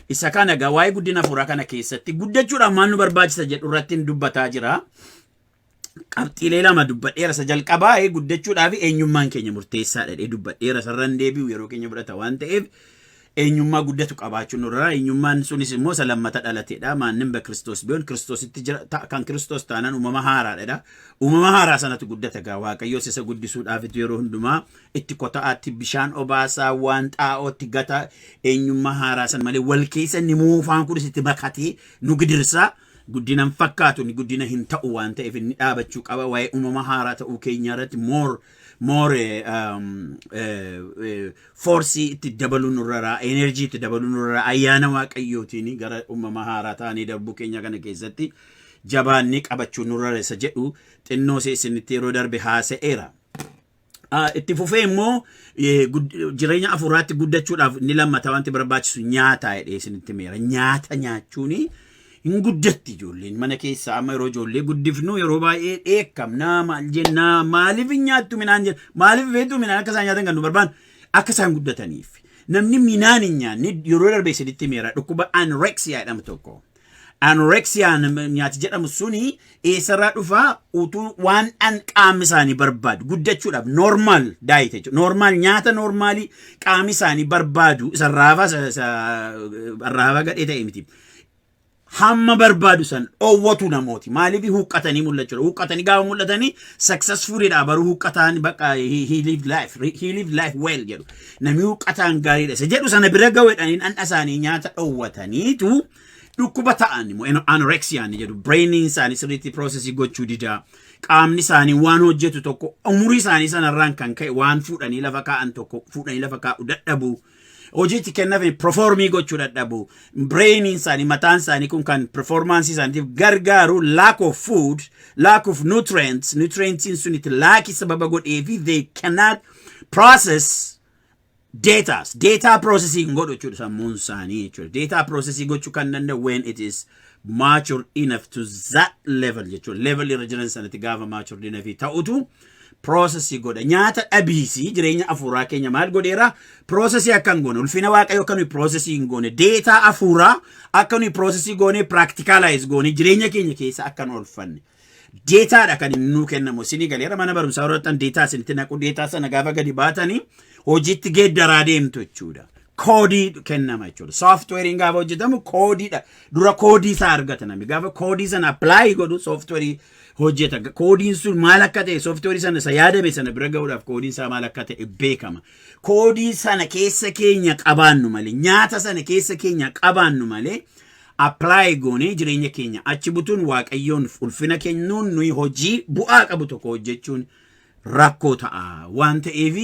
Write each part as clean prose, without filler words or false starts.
isa kana egaa waa'ee guddina afuuraa kana keessatti guddachuudhaaf maal nu barbaachisa jedhu irratti dubbataa jira. Qabxiilee lama dubbadheera. Isa jalqabaa guddachuudhaaf eenyummaan keenya murteessaadha jedhee dubbadheera. Sararaan deebi'u yeroo keenya fudhata waan ta'eef eenyummaa guddatu qabaachuun nurraa. Eenyummaan sunis immoo isa lammata dhalateedha. Maannin Kiristoos biyoon Kiristoositti jira kan Kiristoos taanaan uumama haaraadha. Uumama haaraa sanatu guddata gaa Waaqayyoos isa guddisuudhaafitu yeroo hundumaa itti kota'aatti bishaan obaasaa waan xaa'ootti gata eenyummaa haaraa sana malee wal keessa ni muufaan kunis itti makatee nu gidirsa. Guddina fakkaatu ni guddina hin ta'u waan ta'eef inni dhaabachuu qaba. Waa'ee uumama haaraa ta'uu keenya irratti more force itti dabaluu nurraa, energy itti dabaluu nurraa, ayyaana Waaqayyootiin gara uumama haaraa ta'anii darbuu keenya kana keessatti jabaannee qabachuu nurraa isa jedhu xinnoo isinitti yeroo darbe haasa'eera. Itti fufee immoo jireenya afuuraatti guddachuudhaaf ni lammata wanti barbaachisu nyaata jedhee isinitti meera. Nyaata nyaachuuni hin guddatti ijoolleen mana keessa amma yeroo ijoollee guddifnu yeroo baay'ee dheekkamna maal jennaa maaliif nyaattu minaan jenna maaliif feetu minaan akka isaan nyaatan kan nu barbaannu akka isaan guddataniif namni minaan hin nyaanne yeroo darbe isinitti meera dhukkuba anorexia jedhamu tokko. Anorexia nyaati jedhamu suni eessarraa dhufaa utuu waan qaamni isaanii barbaadu guddachuudhaaf normal diet jechuudha. Normal nyaata normaalii qaamni isaanii barbaadu isa raafaa gadhee ta'e miti. Hamma barbaadu san dhoowwatu namooti. Maaliif huqqatanii mul'achuudha. Huqqatanii gaafa mul'atanii successfulidha. Baruu huqqataan bakka he lived life well jedhu. Namni huqqataan gaariidha. Isa jedhu sana bira ga'uudhaan dhandha isaanii nyaata dhoowwataniitu dhukkuba ta'an immoo anorexia jedhu. Brainiin isaanii sirriitti processii gochuu dida. Qaamni isaanii waan hojjetu tokko umurii isaanii sanarraan kan ka'e waan fuudhanii lafa kaa'an tokko fuudhanii lafa kaa'u dadhabu. Hojiitti kennaaf performii gochuu dadhabu. Brainiin isaanii mataan isaanii kun kan performaansii isaaniitiif gargaaru lack of food, lack of nutrients. Nutrientsiin sunitti laakii sababa godheefi they cannot process data processing godhu jechuudha sammuun isaanii jechuudha. Data processing gochuu kan danda'u when it is mature enough to that level jechuudha. Level irra jiran sanatti gaafa mature enough ta'utu processii godha. Nyaata dhabiisii jireenya afuuraa keenya maal godheera? Processii akka hin goone. Ulfina Waaqayyoo akka nuyi processii hin goone. Data afuuraa akka nuyi processii goone practicalize goone jireenya keenya keessa akka nu oolfanne. Dataadha kan nuu kennamu. Isinii galeera mana barumsaa warrattan data isinitti naqu. Data sana gaafa gadi baatanii hojiitti geeddaraa deemtu jechuudha. Koodii kennama jechuudha. Softweeriin gaafa hojjetamu koodiidha. Dura koodii isaa argata namni. Gaafa koodii sana apply godhu softweerii hojjeta. Koodiin sun maal akka ta'e softweerii sana isa yaadame sana bira ga'uudhaaf koodiin isaa maal akka ta'e beekama. Koodii sana keessa keenya qabaannu malee nyaata sana keessa keenya qabaannu malee apply goone jireenya keenya achi butuun Waaqayyoon ulfina kennuun nuyi hojii bu'aa qabu tokko hojjechuun rakkoo ta'a waan ta'eef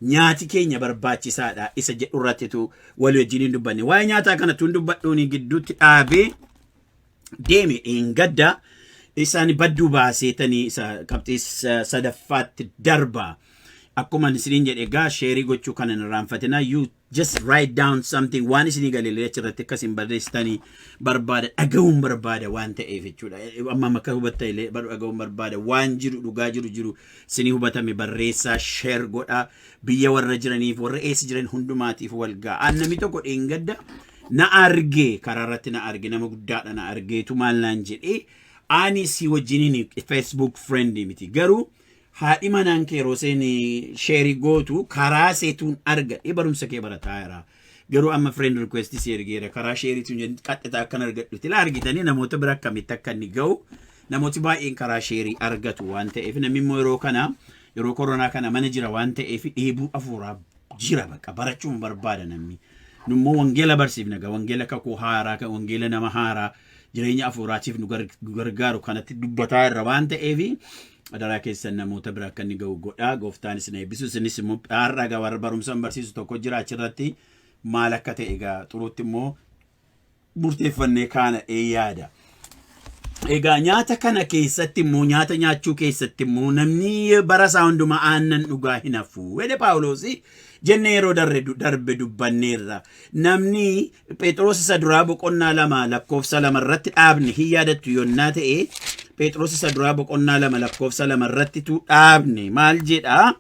nyaati keenya barbaachisaadha isa jedhu irrattitu walii wajjin dubbanne. Waa'ee nyaataa kana tun dubbadhuun gidduutti dhaabee deeme gadda isaan badduu baaseetanii isa qabxii sadaffaatti darba. Akkuma isiniin jedhe egaa sheerii gochuu kana hin irraanfatina. You just write down something waan isinii galeelee achirratti akkasiin barreessitanii barbaada dhaga'uun barbaada waan ta'eef jechuudha. Amma makka hubatta illee dhaga'uun barbaada waan jiru dhugaa jiru isinii hubatame barreessaa sheer godha biyya warra jiraniif warra eessa jiran hundumaatiif wal ga'a. Namni tokko dheengadda na argee karaarratti na arge nama guddaadha na argeetu maal naan jedhee ani si wajjiniin Facebook friend miti garuu haadhi manaan kee rooseen sheerii gootu karaa seetuun argadhe barumsa kee barataa jira. Garuu amma friend request si ergeera karaa sheeriituun qaxxita akkan argadhutti la argitanii namoota bira akkamitti akka inni ga'u namooti baay'een karaa sheerii argatu waan ta'eef namni immoo yeroo koronaa kana mana jira waan ta'eef dheebuu afuuraa jira bakka barachuun barbaada namni. Nummoo wangeela barsiifna gaa wangeela kakuu haaraa kan wangeela nama haaraa jireenya afuuraatiif nu gargaaru kanatti dubbataa irra waan ta'eef adaraa keessan namoota bira akka inni ga'u godhaa gooftaan isin eebbisu. Isinis immoo har'a gaa warra barumsa barsiisu tokko jira achirratti maal akka ta'e egaa xuruutti immoo murteeffannee kaana yaada. Egaa nyaata kana keessatti immoo nyaata nyaachuu keessatti immoo namni bara isaa hundumaa aannan dhugaa hin hafu. Wedhe Paawuloos jennee yeroo darbe dubbanneerra. Namni Phexros isa duraa boqonnaa 2 lakkoofsa 2 irratti dhaabne hin yaadattu yonnaa ta'e Phexros isa duraa boqonnaa 2 lakkoofsa 2 irratti tu dhaabne maal jedha?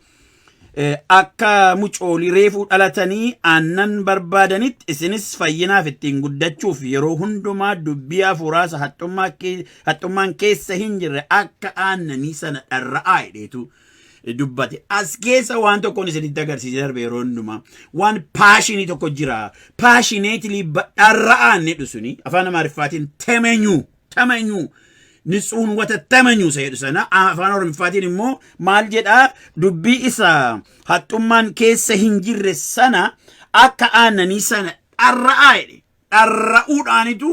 akka mucoolii reefuu dhalatanii aannan barbaadanitti isinis fayyinaaf ittiin guddachuuf yeroo hundumaa dubbii hafuuraasa haxxummaan keessa hin jirre akka aannanii sana dharra'aa jedheetu dubbate. As keessa waan tokkoon isinitti agarsiisee darbe yeroo hundumaa waan paashinii tokko jira. Paashineetilii dharra'aan jedhu suni afaan Amaariffaatiin temenyuu ንጹህን ወተት ተመኙ ሰይዱሰና አፋን ኦሮምፋቲን ሞ ማልጀዳ ዱቢ ኢሳ ሀጡማን ኬሰ ሂንጅረ ሰና አካ አነኒ ሰነ አራአይዲ አራኡዳኒቱ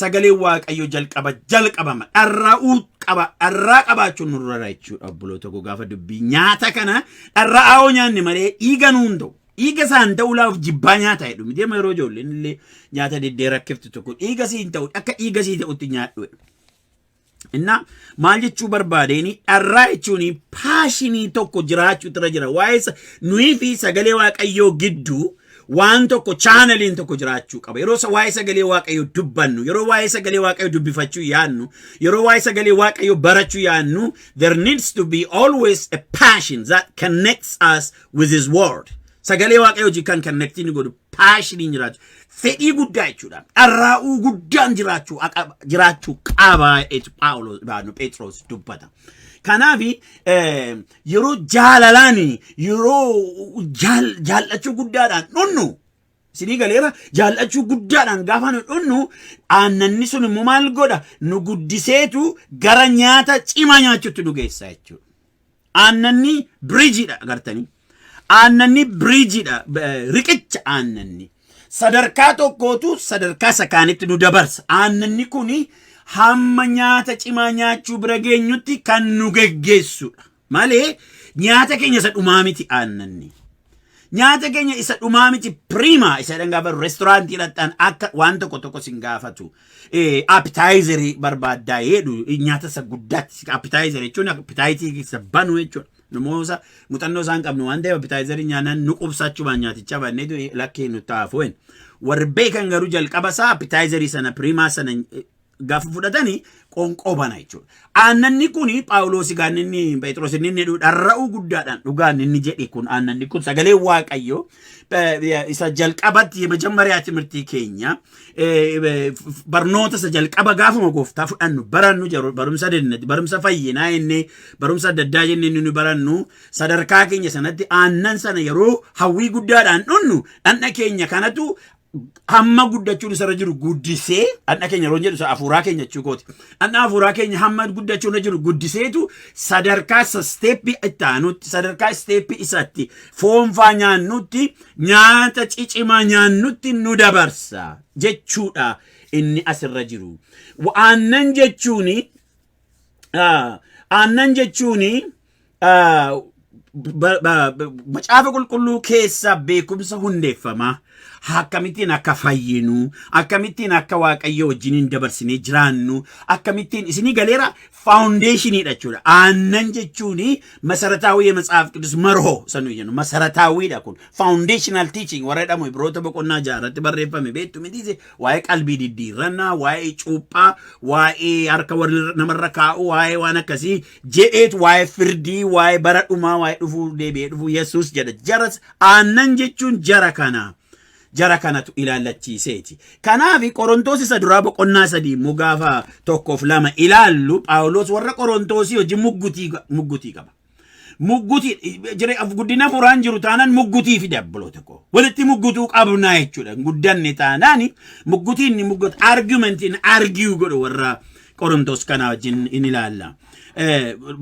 ሰገሌ ዋቀዮ ጀልቀበማ አራቀባቹ ኑራራይቹ አብሎ ተጎ ጋፈ ዱቢ ኛታ ከነ አራአው ኛን መሬ ኢገኑንዶ ኢገሳን ደውላፍ ጅባኛ ታይዱ ሚዴ መሮጆል ለለ ኛታ ደደረክፍት ተኮ ኢገሲን ተው አካ ኢገሲ ተውትኛ Inna maal jechuu barbaadeni dharraa jechuun paashinii tokko jiraachuu tira jira. Waa'ee nuyi fi sagalee waaqayyoo gidduu waan tokko chaaneliin tokko jiraachuu qaba. Yeroo waa'ee sagalee waaqayyoo dubbannu, yeroo waa'ee sagalee waaqayyoo dubbifachuu yaannu, yeroo waa'ee sagalee waaqayyoo barachuu yaannu, there needs to be always a passion that connects us with his word. Sagalee waaqayyoo jikan connecting godhu paashinii jiraachuu. Fedhii guddaa jechuudha. Dharraa'uu guddaan jiraachuu qaba Phaawulos Phexros dubbata. Kanaaf yeroo jaalalaani yeroo jaallachuu guddaadhaan dhunnu isinii galeera jaallachuu guddaadhaan gaafa nu dhunnu aannanni sun immoo maal godha nu guddiseetu gara nyaata cimaa nyaachuutti nu geessa jechuudha. Aannanni biriijiidha agartanii. Aannanni biriijiidha riqicha aannanni. Sadarkaa tokkootu sadarkaa sakaanitti nu dabarsa. Aannanni kuni hamma nyaata cimaa nyaachuu bira geenyutti kan nu geggeessudha. Malee nyaata keenya isa dhumaa miti aannanni. Nyaata keenya isa dhumaa miti prima isa dhangaa restaurantii dhattan akka waan tokko sin gaafatu. Appetizerii barbaaddaa jedhu nyaata isa guddaatti appetizerii jechuun appetizerii isa banu jechuudha. Namoota muuxannoo isaan qabnu waan ta'eef appetizerii nyaannan nu qubsachuudhaan nyaaticha banneetu lakkee nu taafuun warri beekan garuu jalqaba isaa appetizerii sana primaa sana gaafa fudhatanii qonqobana jechuudha. Aannanni kuni Phaawulos gaanni Phexros inni dharra'uu guddaadhaan dhugaan inni jedhe kun aannanni kun sagalee waaqayyoo isa jalqabatti መጀመሪያ ትምህርት keenya barnoota isa jalqaba gaafuma gooftaa fudhannu barannu barumsa dennati barumsa fayyinaa inni barumsa daddaa jenne inni barannu sadarkaa keenya sanatti aannan sana yeroo hawwii guddaadhaan dhunnu dhanna keenya kanatu hamma guddachuun isarra jiru guddisee dhanna keenya yeroo jedhu afuuraa keenya chukooti dhanna afuuraa keenya hamma guddachuun jiru guddiseetu sadarkaa steepii ittaanutti sadarkaa steepii isatti foonfaa nyaannutti nyaata cicimaa nyaannutti nu dabarsa jechuudha inni asirra jiru. Aannan jechuuni macaafa qulqulluu keessa beekumsa hundeeffama. Akkamittiin akka fayyinu, akkamittiin akka waaqayyo wajjiniin dabarsinee jiraannu, akkamittiin isinii galeera foundationidha jechuudha. Aannan jechuuni masarataawii መጽሐፍ ቅዱስ መርሆ ሰኑ ይኑ masarataawidha kun foundational teaching warra dhamu ibroota boqonnaa jaarratti barreeffame beektu miti waa'ee qalbii diddiirrannaa, waa'ee cuuphaa, waa'ee harka warra namarra kaa'u, waa'ee waan akkasii jedheet waa'ee firdii, waa'ee bara dhumaa, waa'ee dhufuu deebi'ee dhufuu Yesuus jedha. Jaras aannan jechuun jara kana. Jara kanatu ilaalachiiseeti. Kanaaf Qorontos isa duraa boqonnaa 3 mugaafa tokkoof 2 ilaallu Phaawulos warra Qorontosii hojii muggutii qaba. Muggutii jire guddina furaan jiru taanaan muggutii fi dabbaloota ko. Walitti muggutuu qabnaa jechuudha. Guddanne taanaan muggutiin muggut argumentiin argue godhu warra Qorontos kana wajjin in ilaalla.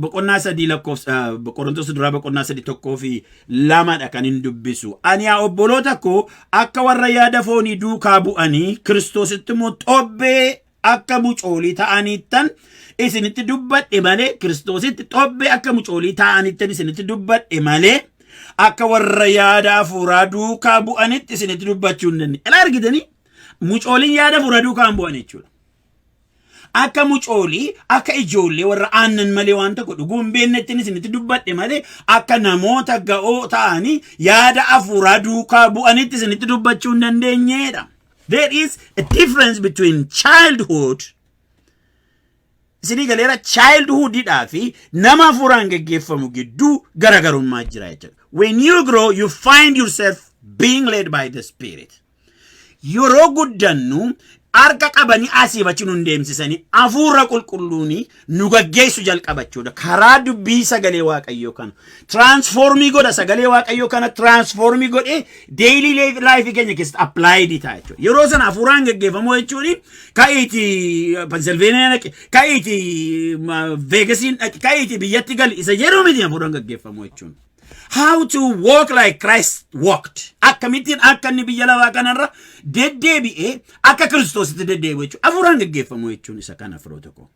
Boqonnaa 3 lakkoofsa Qorontos duraa boqonnaa 3 tokkoo fi 2dha kan hin dubbisu. Ani yaa obboloota koo akka warra yaada foonii duukaa bu'anii Kiristoositti immoo xobbee akka mucoolii ta'aniittan isinitti dubbadhe malee Kiristoositti xobbee akka mucoolii ta'aniittan isinitti dubbadhe malee akka warra yaada hafuuraa duukaa bu'anitti isinitti dubbachuu hin dandeenye. Ilaa argitanii mucooliin yaada hafuuraa duukaa hin bu'an jechuudha. Akka mucoolii akka ijoollee warra aannan malee waan tokko dhuguun beennettiin isinitti dubbadhe malee akka namoota ga'oo ta'anii yaada hafuuraa duukaa bu'anitti isinitti dubbachuu hin dandeenyedha. There is a difference between childhood isinii galeera childhoodidhaa fi nama hafuuraan geggeeffamu gidduu garagarummaa jira jechuudha. when you grow, you find yourself being led by the Spirit. Yeroo guddannu arka qabani asii bachi nu deemsisanii afuura qulqulluuni nu gaggeessu jalqabachuudha. Karaa dubbii sagalee Waaqayyoo kana transformii godha. Sagalee Waaqayyoo kana transformii godhee daily life keenya keessatti applied ta'a jechuudha. Yeroo sana afuuraan gaggeeffamu jechuun ka'iiti Pennsylvania dhaqe, ka'iiti Vegasin dhaqe, ka'iiti biyyatti gali isa yeroo miti afuuraan gaggeeffamu jechuudha. How to walk like Christ walked. Akkamitiin akka inni biyya lafaa kanarra deddeebi'ee akka Kiristoositti deddeebi'u jechuudha. Afuuraan gaggeeffamu jechuun isa kana firoota koo.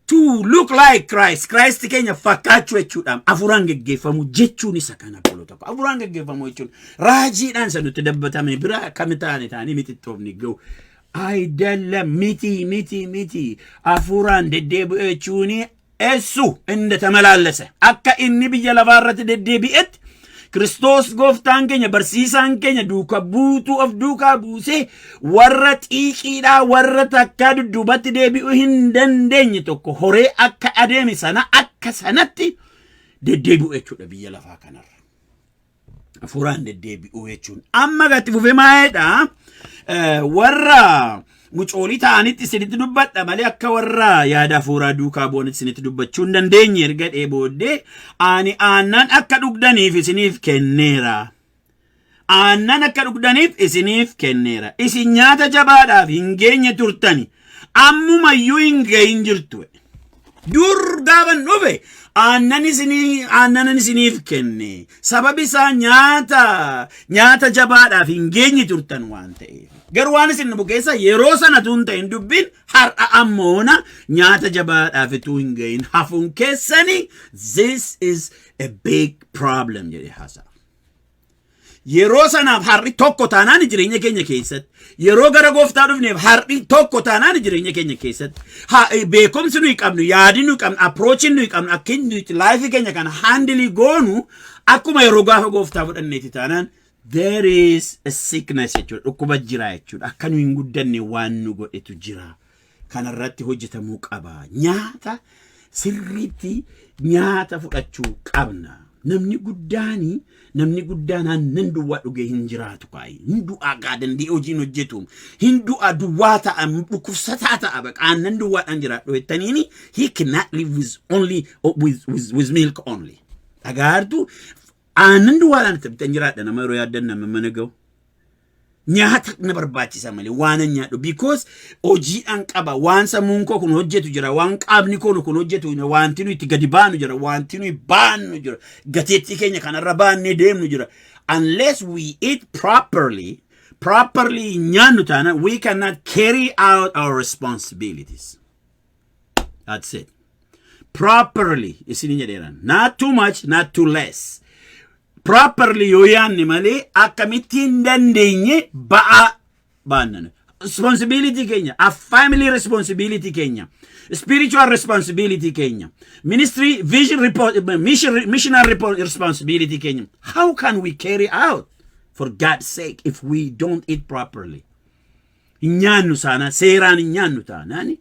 To look like Christ. Christ keenya fakkaachuu jechuudha. Afuuraan gaggeeffamu jechuun isa kana firoota koo. Afuuraan gaggeeffamu jechuun raajiidhaan sanutti dabbatame bira akkami taane mitittoofni ga'u. Ayidalla miti. Afuuraan deddeebi'u jechuuni eessu inda tamalaalese akka inni biyya lafaarratti deddeebi'etti Kiristoos gooftaan keenya barsiisaan keenya duuka buutuu of duukaa buusee warra xiiqiidhaa warra takkaa dudduubatti deebi'uu hin dandeenye tokko horee akka adeeme sana akka sanatti deddeebi'u jechuudha biyya lafaa kanarra. Afuuraan deddeebi'u jechuun amma gatti fufee maa'eedha warra mucoolii ta'anitti isinitti dubbadha malee akka warra yaada afuuraa duukaa bu'anitti isinitti dubbachuu hin dandeenye erga booddee ani aannan akka dhugdaniif isiniif kenneera. Aannan akka dhugdaniif isiniif kenneera. Isin nyaata jabaadhaaf hin geenye turtani. Ammumayyuu hin gahin jirtu. Dur gaaban dhufe aannan isiniif kenne. Sababi isaa nyaata jabaadhaaf hin geenye turtan waan ta'eef. Garuu waan isin bukeessa yeroo sana tun ta'in dubbin har'a ammoona nyaata jabaadhaaf ituu hin gahin hafuun keessani. This is a big problem jedhe haasa'a. Yeroo sanaaf har'i tokko taanaan jireenya keenya keessatti yeroo gara gooftaa dhufneef har'i tokko taanaan jireenya keenya keessatti beekumsi nuyi qabnu yaadi nuyi qabnu approachin nuyi qabnu akka inni life keenya kana handle goonu akkuma yeroo gaafa gooftaa fudhanneeti taanaan there is a sickness jechuudha. Dhukkuba jira jechuudha. Akka nu hin guddanne waan nu godhetu jira. Kanarratti hojjetamuu qaba. Nyaata sirriitti nyaata fudhachuu qabna. Namni guddaan aannan duwwaa dhugee hin jiraatu kaayi. Hin du'aa gaa danda'ee hojiin hojjetu. Hin du'aa duwwaa ta'a dhukkubsataa ta'a baqa aannan duwwaadhaan jiraadhu jettaniini he cannot live with milk only. Dhagaartu aannan duwwaadhaan taphatan jiraadha nama yeroo yaaddan nama mana ga'u. Nyaata na barbaachisa malee waan nyaadhu because hojiidhaan qaba waan sammuun koo kun hojjetu jira waan qaabni koo kun hojjetu wanti nu itti gadi baanu jira wanti nu baannu jira gateettii keenya kanarra baannee deemnu jira. Unless we eat properly nyaannu taana we cannot carry out our responsibilities. That's it. Properly isin jedheeran not too much not too less. Properly yoo yaanne malee akkamittiin dandeenye baannan responsibility keenya a family responsibility keenya spiritual responsibility keenya ministry vision report missionary responsibility keenya how can we carry out for God's sake if we don't eat properly? Nyaannu sana seeraan nyaannu taanani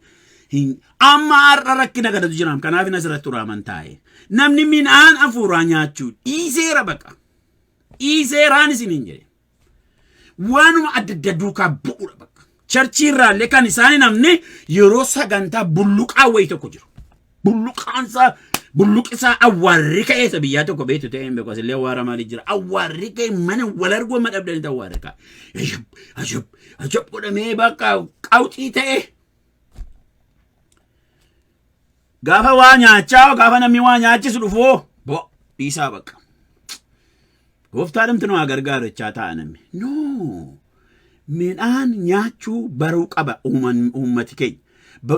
amma har'a rakkina gadatu jiraam kanaaf nasirratti turaaman taa'e namni midhaan afuuraa nyaachuu dhiiseera baqa dhiiseeraan isiniin jedhe waanuma adda duukaa bu'uudha baqa charchiirraallee kan isaanii namni yeroo sagantaa bulluqaa wayii tokko jiru bulluqisaa awwaarri ka'eessa biyyaa tokko beektu ta'een beeku asillee awwaara maalii jira awwaarri ka'e mana wal arguu madhabdanii awwaarri ka'e ajab godhamee baqa qawxii ta'e. Gaafa waa nyaachaa gaafa namni waa nyaachisu dhufoo dhiisaa baqa. Gooftaadhamtu nu gargaaru jechaa ta'a namni. No. Midhaan nyaachuu baruu qaba uummati keenya.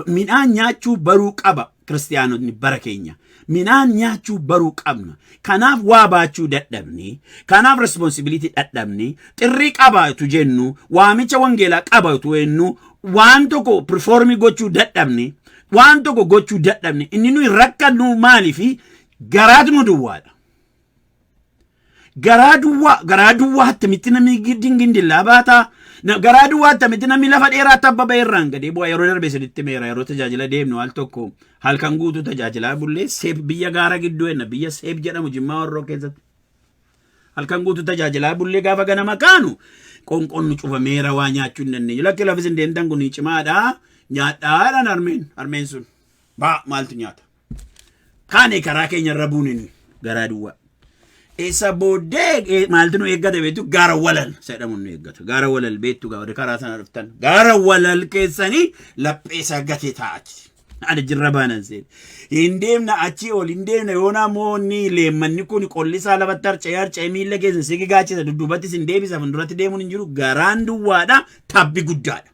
Midhaan nyaachuu baruu qaba kiristaanonni bara keenya. Midhaan nyaachuu baruu qabna. Kanaaf waa baachuu dadhabne. Kanaaf responsibility dadhabne. Xirrii qabaatu jennu waamicha wangeelaa qabaatu jennu waan tokko performii gochuu dadhabne. Waan tokko gochuu dadhabne inni nuyi rakkannu maaliifi garaatu nu duwwaadha. Garaa duwwaa attamitti namni gindillaa baata. Garaa duwwaa attamitti namni lafa dheeraa tabbaba irraan gadee bu'aa yeroo darbee saditti meera yeroo tajaajila deemnu al tokko halkan guutuu tajaajilaa bullee seef biyya gaara gidduu enna biyya seef jedhamu Jimmaa Warroo keessatti. halkan guutuu tajaajilaa bullee gaafa ganama kaanu qonqonni cufameera waa nyaachuu hin dandeenye. Lakki lafis hin deemtan kun cimaadha. Nyaadhaadhaan armeen sun. Maaltu nyaata? Kaane karaa keenya irra buunini garaa duwwaa. Isa booddee maaltu nu eeggata beektu gaara walal jedhamu nu eeggata. Gaara walal beektu gaara karaa sana dhuftan. Gaara walal keessanii lapheessa gate taati. Ada jirra baanan seeti. Hin deemna achi ol hin deemna yoo namoonni leemmanni kun qollisaa lafatti harca'ee miila keessa si gaachisa dudduubatti sin deebisa fuulduratti deemuun hin jiru garaan duwwaadha tabbi guddaadha.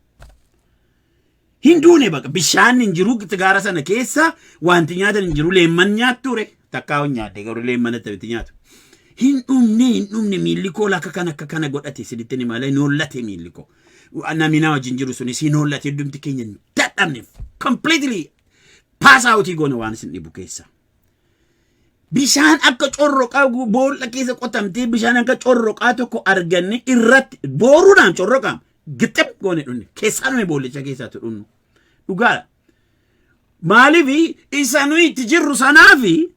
Hinduune baqa bishaan hin jiru gaara sana keessa wanti nyaatan hin jiru leemman nyaatture takkaa nyaadde garuu leemman taphiti nyaatu. Hin dhumne miilli koo akka kana godhate siditti ni malee noollate miilli koo. Namina wajjin jiru sunis hin noollate dubbi keenya dadhabne completely pass out goone waan isin dhibu keessa. Bishaan akka corroqaa boolla keessa qotamtee bishaan akka corroqaa tokko arganne irratti booruudhaan corroqaa gixxib goone dhunne keessaa nuyi boollicha keessaatti dhunnu. Dhugaadha. Maaliif isa nuyi itti jirru sanaafi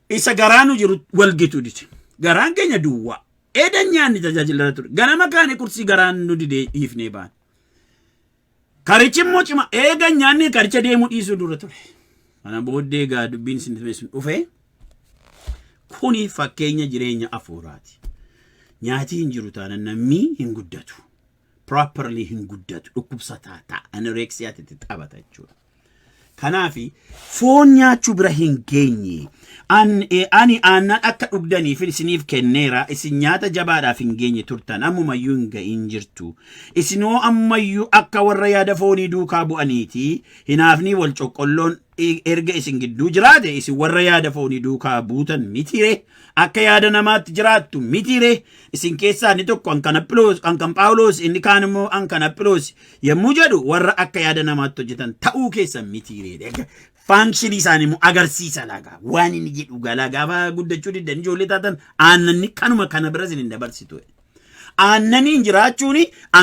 isa garaanu jiru walgitu diti. Garaan keenya duwwaa. Eedan nyaanni tajaajila ture. Ganama kaane kursii garaan nu didee dhiifnee baan. Karichi immoo cima eegan nyaanni karicha deemuu dhiisuu dura ture. Kana booddee egaa dubbiin isin dhufe kuni fakkeenya jireenya afuuraati. Nyaati hin jiru taanaan namni hin guddatu. Properly hin guddatu. Dhukkubsataa ta'a. Anoreksiyaatti taphata jechuudha. Kanaafi foon nyaachuu bira hin geenye. Ani aannan akka dhugdanii fi isiniif kenneera isin nyaata jabaadhaaf hin geenye turtan ammumayyuu hin ga'in jirtu. Isinoo ammayyuu akka warra yaada foonii duukaa bu'aniiti hinaafni wal coqqolloon erga isin gidduu jiraate isin warra yaada foonii duukaa buutan mitire akka yaada namaatti jiraattu mitire isin keessaa inni tokko kan Phaawulos inni kaan immoo kan Aphiloos yommuu jedhu warra akka yaada namaatti hojjetan ta'uu keessan mitire. Function isaanii immoo agarsiisa laga waan inni jedhu galaa gaafa guddachuu diddan ijoollee taatan aannanni kanuma kana bira isin hin dabarsitu. Aannaniin jiraachuun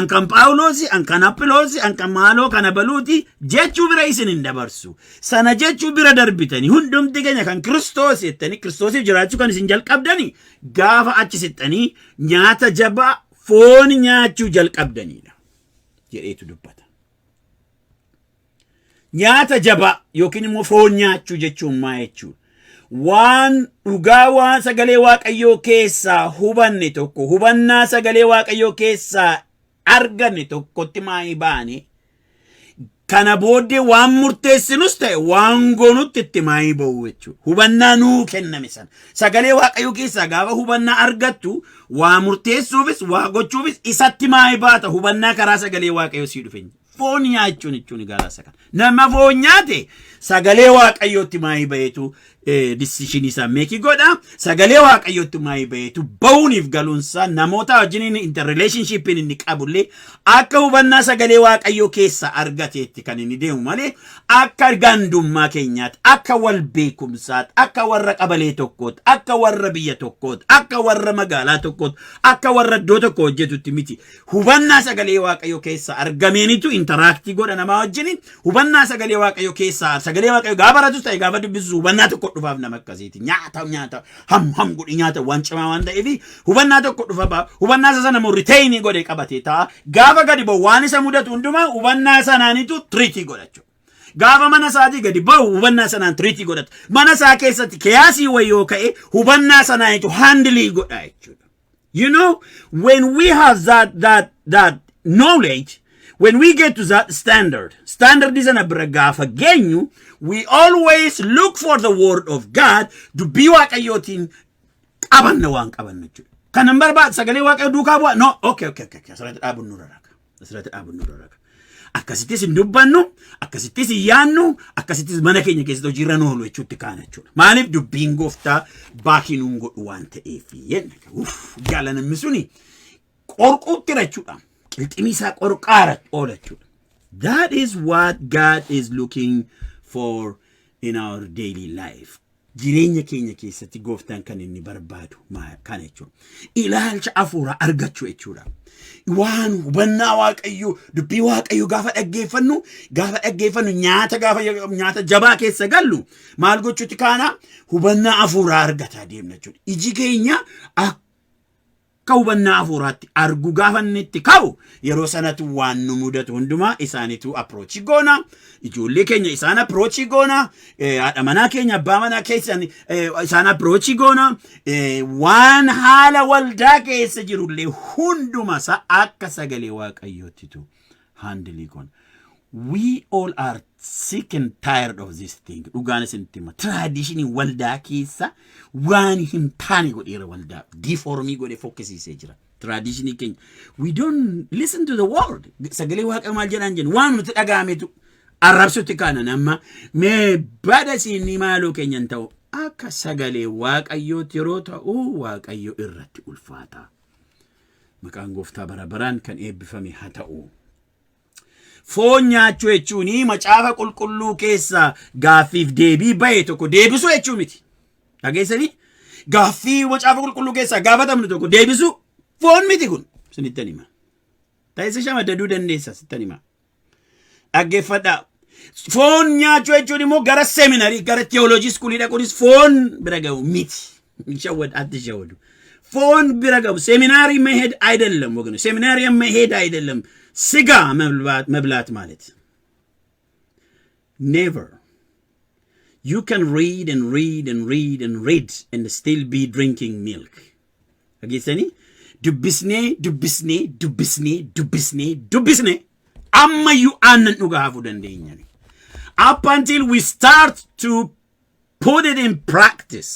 kan Phaawulos kan Aphiloos kan maaloo kana baluuti jechuu bira isin hin dabarsu. Sana jechuu bira darbitanii hundumti keenya kan Kiristoos jettanii Kiristoosiif jiraachuu kan isin jalqabdanii gaafa achi sittanii nyaata jabaa foon nyaachuu jalqabdaniidha jedheetu dubbata. Nyaata jabaa yookiin immoo foon nyaachuu jechuun maa jechuudha? Waan dhugaa waan sagalee Waaqayyoo keessaa hubanne tokko hubannaa sagalee Waaqayyoo keessaa arganne tokkotti maayii baane kana booddee waan murteessinus ta'e waan goonutti itti maayii ba'u jechuudha. Hubannaa nuu kenname sana sagalee Waaqayyoo keessaa gaafa hubannaa argattu waa murteessuufis waa gochuufis isatti maayii baata hubannaa karaa sagalee Waaqayyoo sii dhufe. Foon nyaachuun jechuun gaalaasa kana. Nama foon nyaate sagalee Waaqayyootti maayii bayeetu decision isaa meeki godha. Sagalee Waaqayyootti maayii bayeetu ba'uuniif galuunsaa namoota wajjin interrelationship inni qabullee akka hubannaa sagalee Waaqayyoo keessa argateetti kan inni deemu malee akka gandummaa keenyaatti akka wal beekumsaatti akka warra qabalee tokkootti akka warra biyya tokkootti akka warra magaalaa tokkootti akka warra iddoo tokko hojjetutti miti. Hubannaa sagalee Waaqayyoo keessa argameenitu interaaktii godha namaa wajjin. Hubannaa sagalee Waaqayyoo keessa sagalee Waaqayyoo gaafa baratus ta'e gaafa dubbisu hubannaa tokko dhufaaf nama akkasiiti. Nyaata ham godhi nyaata waan cimaa waan ta'eef hubannaa tokko dhufa hubannaa sana immoo retain godhe qabatee ta'a. Gaafa gadi ba'u waan isa mudatu hundumaa hubannaa sanaanitu treatii godhachuu. Gaafa mana isaatii gadi ba'u hubannaa sanaan treatii godhatu. Mana isaa keessatti kiyaasii wayyoo ka'e hubannaa sanaanitu handlii godha jechuudha. You know, when we have that knowledge, when we get to that standard is an abragafa genyu, we always look for the word of God to be Waaqayyootiin qabanna waan qabanna jechuudha. Kanan barbaad sagalee Waaqayyoo duukaa bu'a. No, okay. Asirratti dhaabuun nu raraka. Akkasittis hin dubbannu, akkasittis hin yaannu, akkasittis mana keenya keessatti hojiirra nu oolu jechuutti kaana jechuudha. Maaliif dubbiin gooftaa baakii nuun godhu waan ta'eef yenna. Jaalalli suni qorquutti jechuudha. Qilximisaa qorqaara oola jechuudha. That is what God is looking for in our daily life. Jireenya keenya keessatti gooftaan kan inni barbaadu kana jechuudha. Ilaalcha afuuraa argachuu jechuudha. Waan hubannaa Waaqayyoo dubbii Waaqayyoo gaafa dhaggeeffannu nyaata jabaa keessa gallu maal gochuuti kaana hubannaa afuuraa argataa deemna jechuudha. Iji keenya akka hubannaa hafuuraatti argu gaafannetti ka'u yeroo sanatu waan nu mudatu hundumaa isaanitu approach goona. Ijoollee keenya isaan approach goona. Haadha manaa keenya abbaa manaa keessan isaan approach goona. Waan haala waldaa keessa jirullee hunduma akka sagalee waaqayyootitu handle goona. We all are sick and tired of this thing. Dhugaanis intima traditionii waldaa keessa waan hin taane godheera waldaa deformii godhe fokkisiisee jira. Traditionii keenya we don't listen to the word. Sagalee waaqa maal jedhaan jennu waan nuti dhagaametu arrabsutti kana nama mee bada siinii maaloo keenyan ta'u akka sagalee waaqayyooti yeroo ta'u waaqayyo irratti ulfaata. Maqaan gooftaa barabaraan kan eebbifame haa ta'u. Foon nyaachuu jechuun macaafa qulqulluu keessa gaaffiif deebii bahe tokko deebisuu jechuu miti. Dhageessanii gaaffii macaafa qulqulluu keessa gaafatamnu tokko deebisuu foon miti kun sinittan hima. Taa'isa shamaddaduu dandeessa sittan hima. Dhaggeeffadhaa. Foon nyaachuu jechuun immoo gara seminarii gara theology schoolii dhaquunis foon bira ga'u miti. Atti shawwadu. Foon bira ga'u seminarii መሄድ አይደለም ወገኑ seminarii መሄድ አይደለም ስጋ መብላት ማለት. Never. You can read and read and read and read and still be drinking milk. Agisani dubbisne amma you aannan dhugaa hafuu dandeenyani. Up until we start to put it in practice.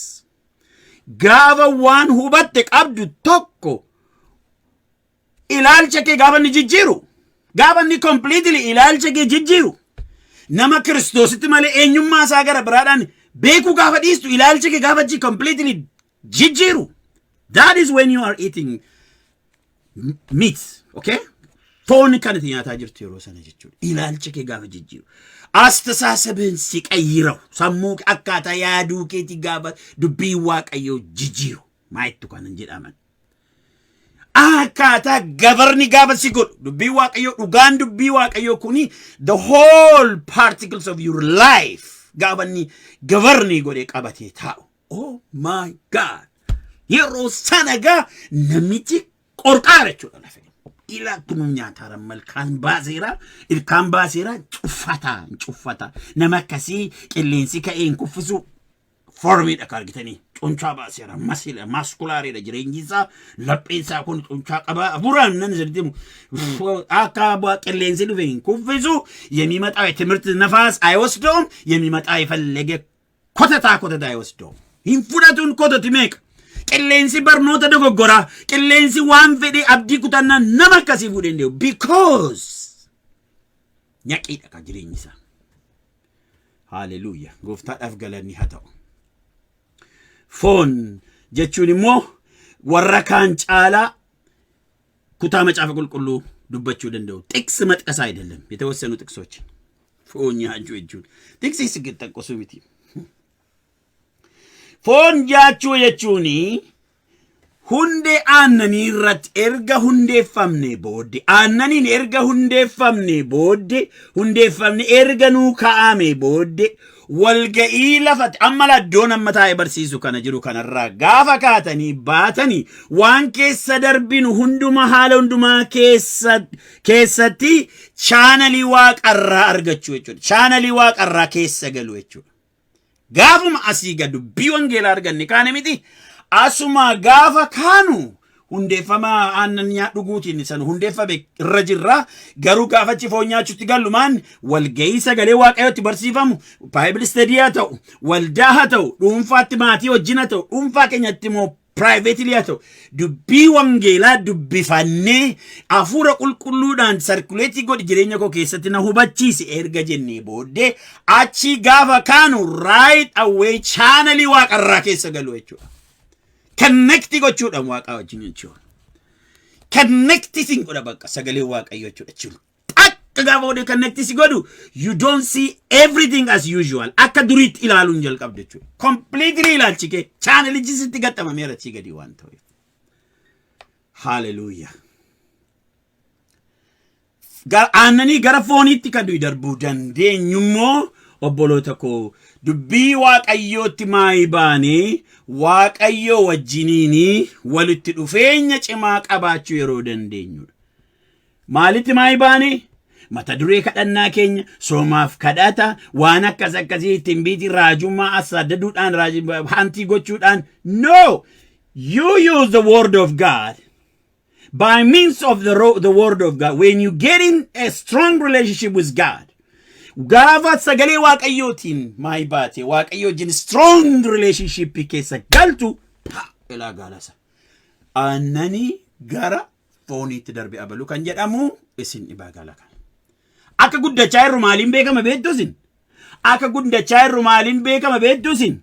Gava waan hubatte qabdu tokko ilaalcha kee gaafa ni jijjiiru. Gaafa ni completely ilaalcha kee jijjiiru. Nama Kiristoositti malee eenyummaa isaa gara biraadhaan beekuu gaafa dhiistu ilaalcha kee gaafa completely jijjiiru. That is when you are eating meat. Okay? Foon kanatti nyaataa jirtu yeroo sana jechuudha. Ilaalcha kee gaafa jijjiiru. Astasaasabin si qayyiraw sammuu akkaataa yaaduu keetii gaafa dubbii waaqayyoo jijjiiru. Maayittu kanan jedhaman. Akkaataa gavarni gaafa si godhu dubbii waaqayyoo dhugaan dubbii waaqayyoo kuni the whole particles of your life gaafa ni gavarni godhe qabatee taa'u. Oh my God. Yeroo sana gaa namichi qorqaara jechuudha lafa. Ila kunum nyaataran malkaan baaseera cuffata nama akkasii qilleensi ka'een kuffisu formidha argitanii cunchaa baaseera maskulaariidha jireenyi isaa lapheen isaa kun cunchaa qaba afuuraan nan zirdimu akka qilleensi dhufe hin kuffisu የሚመጣው የትምህርት ነፋስ አይወስደውም የሚመጣው የፈለገ ኮተታ አይወስደውም ይንፉዳቱን ኮተት ይመቅ qilleensi barnoota dogoggora qilleensi waan fedhe abdii kutanna nama akkasii fuudhee ndeewu because nyaqiidha ka jireenyi isaa. Hallelujah. Gooftaadhaaf galanni haa ta'u. Foon jechuun immoo warra kaan caalaa kutaa macaafa qulqulluu dubbachuu danda'u. Xiqsi maxqasaa አይደለም የተወሰኑ ጥቅሶች foon nyaachuu jechuun xiqsi ሲገጠቆሱ miti. Foon nyaachuu jechuun hundee aannanii irratti erga hundeeffamne booddee aannaniin erga hundeeffamne erga nuu kaa'ame booddee walga'ii lafatti amma laddoon amma taa'ee barsiisu kana jiru kanarraa gaafa kaatanii baatanii waan keessa darbinu hunduma haala hundumaa keessatti chaanalii waaqarraa argachuu jechuudha. Chaanalii waaqarraa keessa galu jechuudha. Gaafuma asii gadu wangeelaa arganne kaane miti asuma gaafa kaanu hundeeffama aannan dhuguutiin san hundeeffame irra jirra garuu gaafachi foon nyaachuutti gallumaan walga'ii sagalee waaqayyootti barsiifamu Bible study haa ta'u waldaa haa ta'u dhuunfaatti maatii wajjin haa ta'u dhuunfaa keenyatti immoo privately haa ta'u dubbii wangeelaa dubbifannee hafuura qulqulluudhaan sarkuleetii godhi jireenya koo keessatti na hubachiisi erga jennee booddee achi gaafa kaanu right away chaanalii waaqarraa keessa galu jechuudha. Connecti gochuudhaan waaqaa wajjin jechuudha. Connecti sin godha bakka sagalee waaqayyoo jechuudha. Gaafa wode connecti si godhu you don't see everything as usual. Akka duriitti ilaaluun jalqabde jechuudha. Completely ilaalchike chaanalichi sitti gaxxamameera chi gadi waan ta'eef. Hallelujah. Aannanii gara fooniitti kan darbuu dandeenyu immoo obboloota koo dubbii waaqayyootti maayibaanii waaqayyo wajjiniini walitti dhufeenya cimaa qabaachuu yeroo dandeenyudha. Maalitti maayibaanii? Mata duree kadhannaa keenya soomaaf kadhata waan akkasii ittiin biitii raajummaa assaadaduudhaan hantii gochuudhaan. No! You use the word of God. By means of the word of God, when you get in a strong relationship with God, gaafa sagalee waaqayyootiin maayibaate waaqayyootiin strong relationship keessa galtu ilaa gaalasa annani gara fooniitti darbe abalu kan jedhamu isin dhibaa gaalaka. Akka guddachaa irru maaliin beekama beektusin? Akka guddachaa irru maaliin beekama beektusin?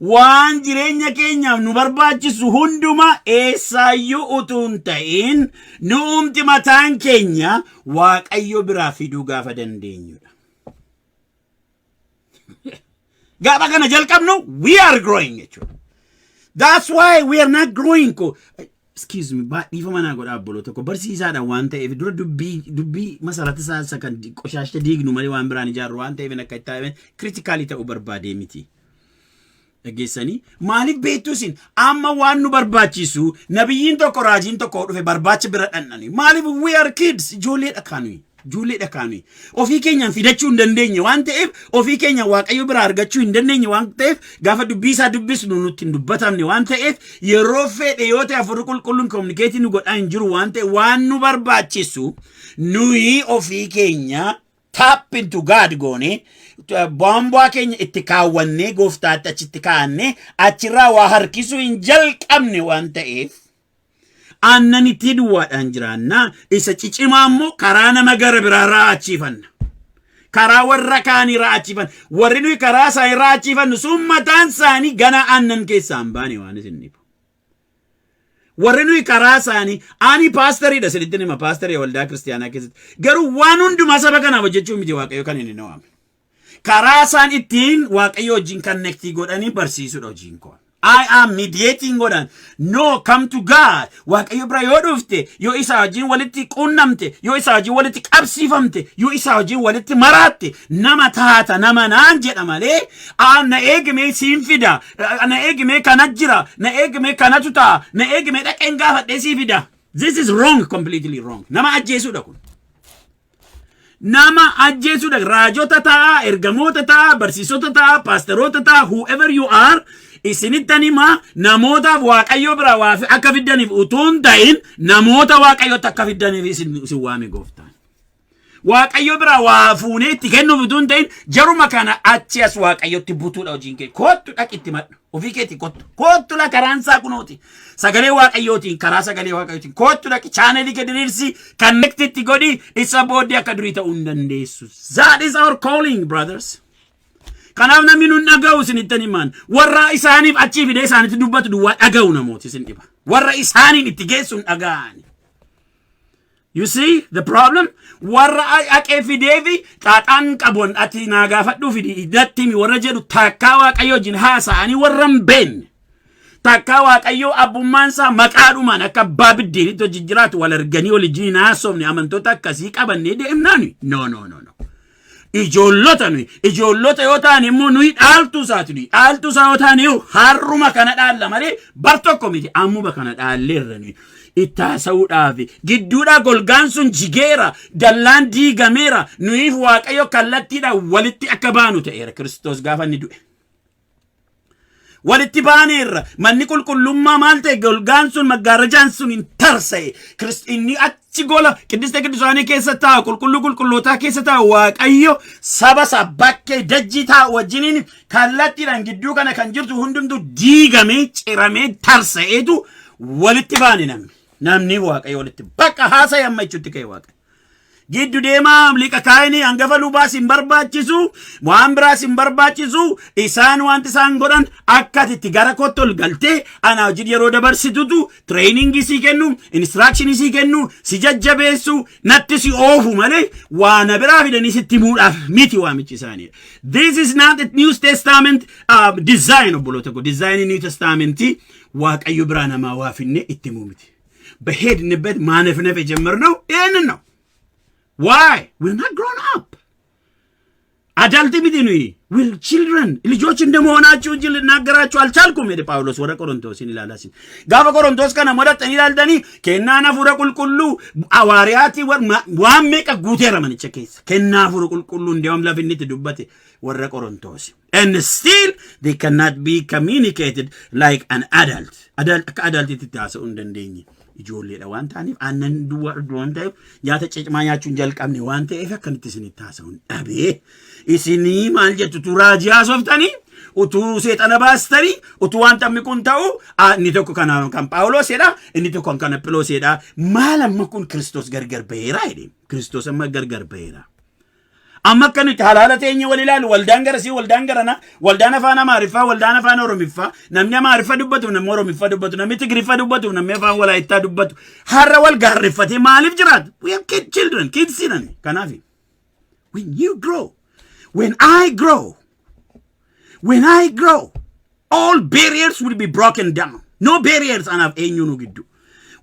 Waan jireenya keenyaaf nu barbaachisu hunduma eessaayyuu utuun ta'in nuumti mataan keenya waaqayyo biraa fiduu gaafa dandeenyudha. Gaafa kana jalqabnu we are growing jechuudha. That's why we are not growing. Excuse me, baadhiifa manaa godha abbolo tokko barsiisaadha waan ta'eef dura dubbii masarata isaa kan qoshaashta diignu malee waan biraan ijaarru waan ta'eef akka itti taa'e critically ta'uu barbaade miti. Dhageessanii maaliif beektusin amma waan nu barbaachisu nabiyyiin tokko raajiin tokko dhufe barbaacha bira dhannani maaliif we are kids ijoolleedha kaanui ofii keenyaan fidachuu hin dandeenye waan ta'eef ofii keenya waaqayyo bira argachuu hin dandeenye waan ta'eef gaafa dubbisaa dubbisnu nutti hin dubbatamne waan ta'eef yeroo fedhe yoo ta'e afur qulqulluun communicating nu godhaa hin jiru waan ta'e waan nu barbaachisu nuyi ofii keenya tap into God goone bombaa keenya itti kaawwanne gooftaatti achitti kaa'anne achirraa waa harkisuu hin jalqabne waan ta'eef annani tidwaadhaan jiraanna isa cicimaa immoo karaa nama gara biraa raachifanna. Karaa warra kaanii raachifanna. Warri nuyi karaa isaa raachifannu sun mataan isaanii gana annan keessaa hin baane waan isin dhibu. Warri nuyi karaa isaanii ani paastariidha sinitti nima paastarii waldaa kiristaanaa keessatti garuu waan hundumaa saba kanaaf hojjechuu miti waaqayyo kan inni nawame. Karaa isaan ittiin waaqayyo wajjin connectii godhanii barsiisuudha hojiin koo. I am mediating godhan. No, come to God. Waaqayyo bira yoo dhufte, yoo isa wajjin walitti quunnamte, yoo isa wajjin walitti qabsiifamte, yoo isa wajjin walitti maraatte, nama taata, nama naan jedha malee, na eegimee siin fida, na eegimee kanat jira, na eegimee kanatu ta'a, na eegimee dhaqeen gaafadhee sii fida. This is wrong, completely wrong. Nama ajjeesuudha kun. Nama ajjeesuudha. Raajota ta'a, ergamoota ta'a, barsiisota ta'a, paasteroota ta'a, whoever you are, isinittanima namoota waaqayyo bira waafi akka fiddaniif utuun ta'in namoota waaqayyo akka fiddaniif isin waame gooftaan. Waaqayyo bira waa fuunee itti kennuuf utuun ta'in jaruma kana achi as waaqayyotti butuudha hojiin kee. Kottu dhaqitti madhu. Ofii keetti kottu. Kottu la karaan isaa kunooti. Sagalee waaqayyootiin karaa sagalee waaqayyootiin kottu dhaqi chaanelii gadi diriirsi connectitti godhi isa booddee akka durii ta'uu hin dandeessu. That is our calling, brothers. Kanaaf namni nun dhaga'u isinittan himaan warra isaaniif achii fidee isaanitti dubbatu duwwaa dhaga'u namooti isin dhiba. Warra isaaniin itti geessuun dhaga'ani. You see the problem? Warra aqee fidee fi xaaxaan qabuun ati naa gaafadhuu fidi natti himi warra jedhu takkaa waaqayyo wajjin haasa'anii warra hin beekne. Takkaa waaqayyo abbummaan isaa maqaadhumaan akka abbaa biddeenitti hojii jiraatu wal arganii waliin haasofne amantoota akkasii qabannee deemnaani. No. Ijoollota yoo ta'an immoo nuyi dhaaltuu isaati. Dhaaltuu isaa yoo ta'an harruma kana dhaalla malee bar tokko miti ammuma kana dhaalleerra nuyi. Itti haasa'uudhaaf gidduudha golgaan sun jigeera dallaan diigameera nuyiif waaqayyo kallattiidhaan walitti akka baanu ta'eera Kiristoos gaafa inni du'e. Walitti baaneerra manni qulqullummaa maal ta'e golgaan sun maggaarrajaan sun hin tarsa'e inni achi gola qiddiste qiddisaanii keessa taa'u qulqullootaa keessa taa'u waaqayyo saba isaa bakkee dajjii taa'u wajjiniin kallattiidhaan gidduu kana kan jirtu hundumtuu diigamee ciramee tarsa'eetu walitti baane namni waaqayyo walitti bakka haasa'e amma ichuutti ka'e waaqayyo. Giddu deemaa liqa kaayini hangafa lubaa sin barbaachisu waan biraa sin barbaachisu isaan wanti isaan godhan akka itti gara kottol galtee ana hojii yeroo dabarsitutu training sii kennu instruction sii kennu si jajjabeessu natti si oofu malee waan biraa fidanii sitti muudhaaf miti waamichi isaanii. This is not the New Testament design obboloota ko design New Testament waaqayyo biraa namaa waa finne itti muumiti. Baheed nibet maanef nefe jemmer no. Why? We're not grown up. አዳልት ቢዲኑይ will children ልጆች እንደመሆናችሁ እንጂ ልናገራችሁ አልቻልኩም ሄደ ጳውሎስ ወደ ቆሮንቶስን ይላላሲን ጋበ ቆሮንቶስ ከነ ሞዳጠን ይላልተኒ ከናና ፉረ ቁልቁሉ አዋሪያቲ ዋሜቀ ጉቴረ መንቸ ከይስ ከና ፉረ ቁልቁሉ እንዲያውም ለፍኒት ዱበቴ ወረ ቆሮንቶስ and still they cannot be communicated like an adult adult ትታሰው እንደንደኝ ijoolleedha waan ta'aniif aannan duwwaan ta'eef nyaata cicmaanyaachuun jalqabne waan ta'eef akkamitti isin taasa'uun dhabee isinii maal jettu tu raajii softanii utuu seexana baastanii utuu waan tammi kun ta'u inni tokko kan Phaawulosidha inni tokko kan Aphiloosidha maal amma kun Kiristoos gargar baheera jedhe Kiristoos amma gargar baheera amma kanatti halaalateenyi walilaal waldaan garasi waldaan garana waldaan afaan amaariffaa waldaan afaan oromiffaa namni amaariffa dubbatu namni oromiffaa dubbatu namni tigriffaa dubbatu namni afaan walaayittaa dubbatu har'a wal gaarriffatee maaliif jiraatu we have children kids sinan kanaaf when you grow when I grow all barriers will be broken down no barriers anaaf eenyuunu giddu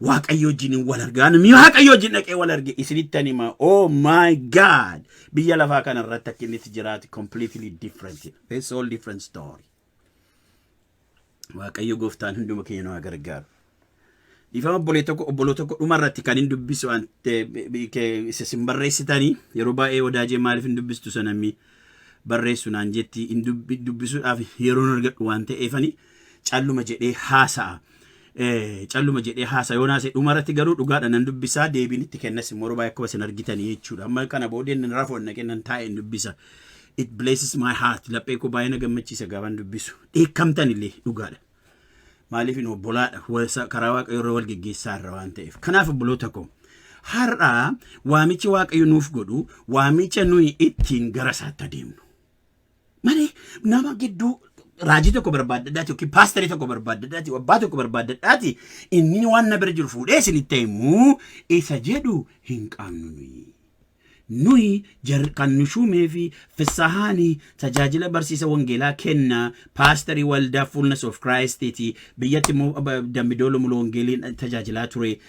waaqayyo jinin wal argaan mi waaqayyo jin dhaqee wal arge isinittani ma oh my god biyya lafaa kana irratti akkinni jiraati completely different it's all different story waaqayyo gooftaan hunduma keenya gargaaru ifama obboloo tokko dhuma irratti kan hin dubbisu ante isin barreessitanii yeroo baay'ee wadaajee maaliif hin dubbistu sanammi barreessu naan jetti hin dubbisuudhaaf yeroo argadhu waan ta'eefani calluma jedhee haasa'a calluma jedhee haasa yoonaas dhumarratti garuu dhugaadha nan dubbisaa deebiinitti kennas immoo baay'ee akkuma isin argitanii jechuudha amma kana boodeen nan rafoon naqennan taa'een dubbisa it blesses my heart laphee ko baay'ee na gammachiisa gaafan dubbisu dheekkamtan illee dhugaadha maaliif in obbolaadha karaa waaqayyo irra wal geggeessaa irra waan ta'eef kanaaf obboloota ko har'a waamichi waaqayyo nuuf godhu waamicha nuyi ittiin gara isaatti adeemnu malee nama gidduu raajii tokko barbaadadhaati yookiin paasterii tokko barbaadadhaati abbaa tokko barbaadadhaati inni waan na bira jiru fuudhee isinitti himuu isa jedhu hin qabnu nuyi kan nu shuumee fi Fissahaanii tajaajila barsiisa wangeelaa kenna paasterii waldaa Fullness of Christ'ti biyyatti Dambidoolo mulu wangeeliin tajaajilaa ture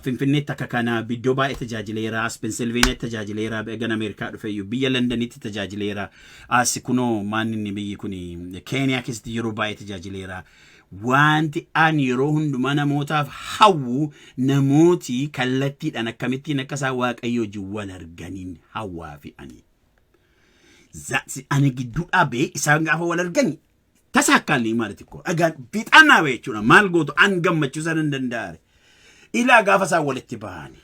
Finfinneetti akka kana biddoo baay'ee tajaajileera Pennsylvania tajaajileera egan Ameerikaa dhufeeyyuu biyya Londonitti tajaajileera as kunoo maaninni biyyi kun Kenya keessatti yeroo baay'ee tajaajileera wanti an yeroo hunduma namootaaf hawwu namooti kallattiidhaan akkamittiin akkasaa waaqayyo wal arganiin hawwaa fi ani gidduu dhaabee isaan gaafa wal argani tasaakkalli maaliti ko agaan bixannaa jechuudha maal gootu an gammachiisan hin danda'are ilaa gaafa isaa walitti bahani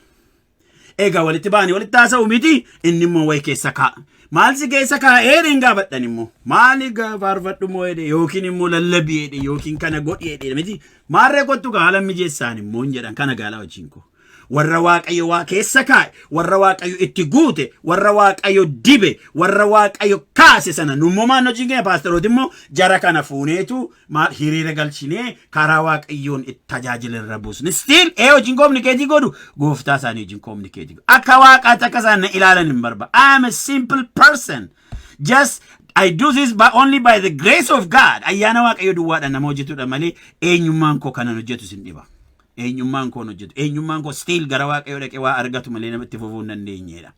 egaa walitti bahani walitti taasa'u miti inni immoo way keessa kaa'a maal si keessa kaa'ee gaafadhan immoo maali gaafarfadhu moo jedhe yookiin immoo lallabii jedhe yookiin kana godhi jedhe miti maarree kottu gaala mijeessaan immoo jedhan kana gaala wajjin ko warra waaqayyo waa keessa kaa'e warra waaqayyo itti guute warra waaqayyo dibe warra waaqayyo kaase sana nummoo maannoo jingee paasterooti immoo jara kana fuuneetu maal hiriira galchinee karaa waaqayyoon itti tajaajilirra buusne still wajjin communicate godhu gooftaa isaanii wajjin communicate akka waaqaatti akka isaan na ilaalan hin barba I am a simple person just I do this only by the grace of God ayyaana waaqayyo duwwaadha nama hojjetudha malee eenyummaan koo kanan hojjetu sin dhiba eenyummaan koo hojjetu eenyummaan koo still gara waaqayyo dhaqee waa argatu malee namatti fufuu hin dandeenyedha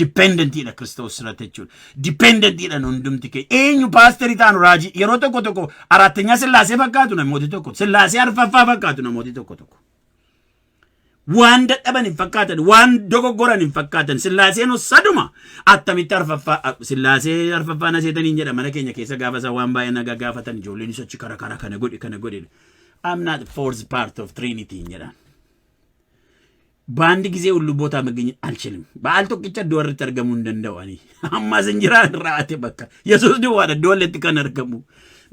dependentidha Kiristoos irratti jechuudha dependentidha hundumti kee eenyu paasterii taanu raajii yeroo tokko arattenyaa Sillaasee fakkaatu namooti tokko Sillaasee arfaffaa fakkaatu namooti tokko waan dadhaban hin fakkaatan waan dogoggoran hin fakkaatan Sillaaseen saduma attamitti arfaffaa Sillaasee arfaffaa na seetaniin jedha mana keenya keessa gaafa isaa waan baay'ee nagaa gaafatan ijoolleen sochi kara kana godhe I'm not the fourth part of Trinity jedhan baandi ጊዜ ሁሉ ቦታ መገኘት አልችልም በአል tokkicha iddoo irratti argamuu hin danda'ani amma sinjiraan raate bakka Yesuus duwwaadha iddoo walitti kan argamu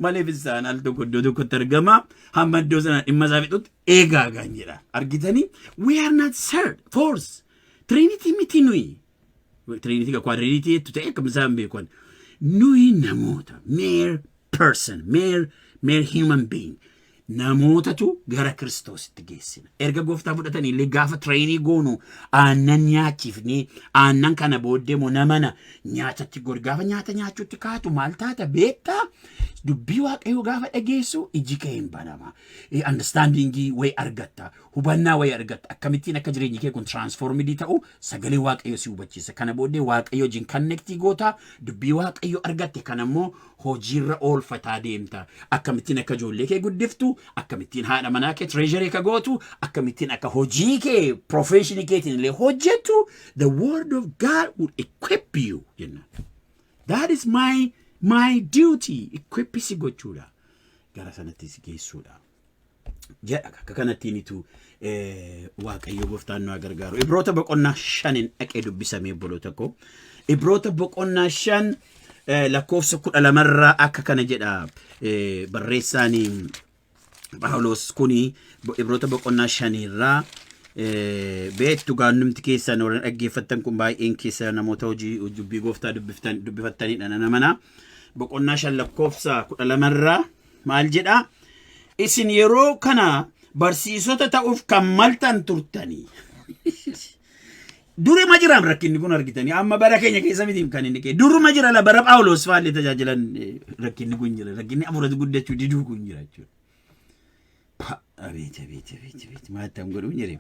malee Fissaan al tokko iddoo tokkotti argama hamma iddoo sana dhimma isaa fixutti eegaagaan jedha argitanii we are not third fourth Trinity miti nuyi Trinity ka quadrinity tu ta'e kamsaan beekon nuyi namoota mere person mere human being namootatu gara Kiristoositti geessina erga gooftaa fudhatanii illee gaafa treenii goonu aannan nyaachifnee aannan kana booddee moo namana nyaatatti gaafa nyaata nyaachuutti kaatu maal taata beektaa dubbii waaqayyoo gaafa dhageessu iji kee hin banama. Understandingii way argatta, hubannaa way argatta. Akkamittiin akka jireenyi kee kun transformidii ta'u sagalee waaqayyoo si hubachiisa. Kana booddee waaqayyoo wajjin connectii goota, dubbii waaqayyoo argatte kanammoo hojiirra oolfataa deemta. Akkamittiin akka ijoollee kee guddiftu, akkamittiin haadha manaa kee treasury ka gootu, akkamittiin akka hojii kee professionii keetiin illee hojjettu. The word of God will equip you. That is my duty. Equipisi gochuudha. Gara sanattis geessuudha. Jedha akka kanattiinitu waaqayyo gooftaan nu gargaaru. Ibroota boqonnaa 5 dhaqee dubbisamee obboloota koo. Ibroota boqonnaa 5 lakkoofsa 12 irraa akka kana jedha barreessaanii Phaawulos kuni Ibroota boqonnaa 5 irraa beektu gaannumti keessan warra dhaggeeffattan kun baay'een keessa namoota hojii dubbii gooftaa dubbifattanidha namana. Boqonnaa 5 lakkoofsa 12 irraa maal jedha? Isin yeroo kana barsiisota ta'uuf kan maltan turtanii. Duruma jiran rakkinni kun argitanii amma bara keenya keessa miti kan inni kee duruma jira la bara Phaawulos faallee tajaajilan rakkinni kun jira, rakkinni amuratu guddachuu diduu kun jira jechuudha. Abeet maatam godhu jedhee.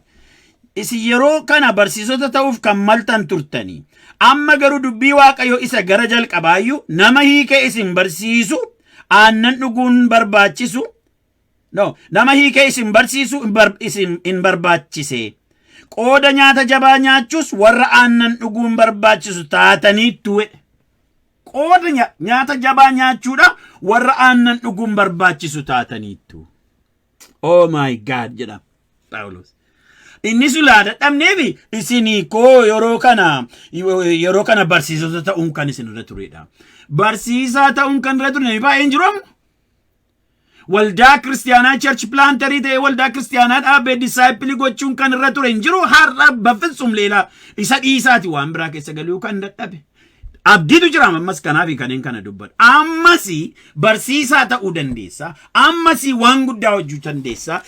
Isin yeroo kana barsiisota ta'uuf kan maltan turtanii amma garuu dubbii waaqayyoo isa gara jalqabaayyuu nama hiikee isin barsiisu aannan dhuguun barbaachisu nama hiikee isin barsiisu isin barbaachise. Qooda nyaata jabaa nyaachuus warra aannan dhuguun barbaachisu taataniittu. Qooda nyaata jabaa nyaachuudha warra aannan dhuguun barbaachisu taataniittu. Oh my God jedha Phaawulos. Inni sulaada dhabneefi isinii koo yeroo kana barsiisota ta'uun kan isin irra turedha. Barsiisaa ta'uun kan irra ture baay'een jiru. Waldaa Kiristiyaanaa church planterii ta'e waldaa Kiristiyaanaa dhaabee disciple gochuun kan irra ture hin jiru. Har'a bafitsum leela isa dhiisaati waan biraa keessa galuu kan dadhabe. Abdiitu jira ammas kanaafi kanneen kana dubbatu. Ammasi barsiisaa ta'uu dandeessa. Ammasi waan guddaa hojjechuu dandeessa.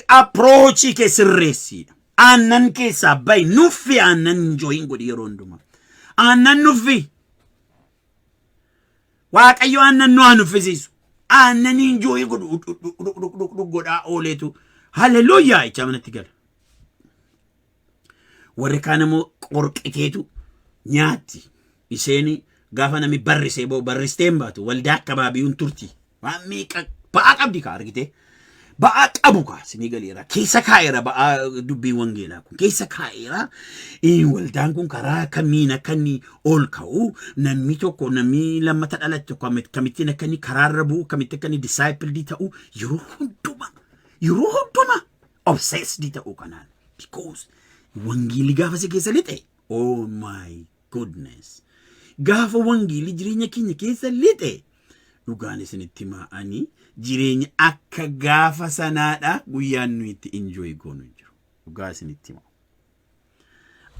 Approachii kee sirreessidha. Aannan keessaa bayi nuffi aannan enjoyin godhi yeroo hundumaa. Aannan nuffi. Waaqayyo aannan nu nuffisiisu. Aannan enjoyi godhaa ooleetu. Hallelujah jecha manatti gala. Warri kaan immoo qorqiteetu nyaatti. Iseni gaafa nami barrisee boo barristeen baatu waldaa akkabaabiyuun turti. Waan meeqa ba'aa qabdi ka argite. Ba'aa qabu ka sinii galeera. Keessa kaa'eera ba'aa dubbii wangeelaa kun. Keessa kaa'eera. Waldaan kun karaa kamiin akka inni ol ka'u namni tokko namni lammata dhalate kamittiin akka inni karaarra bu'u kamitti akka inni disciple ta'u yeroo hunduma obsessed ta'u kanaan. Because wangeelli gaafa si keessa lixe. Oh my goodness. Gaafa wangeelli jireenya keenya keessa lixe dhugaan isinitti maa'anii jireenya akka gaafa sanaadha guyyaan nuyi itti enjoy goonu jiru. Dhugaa isinitti maa'u.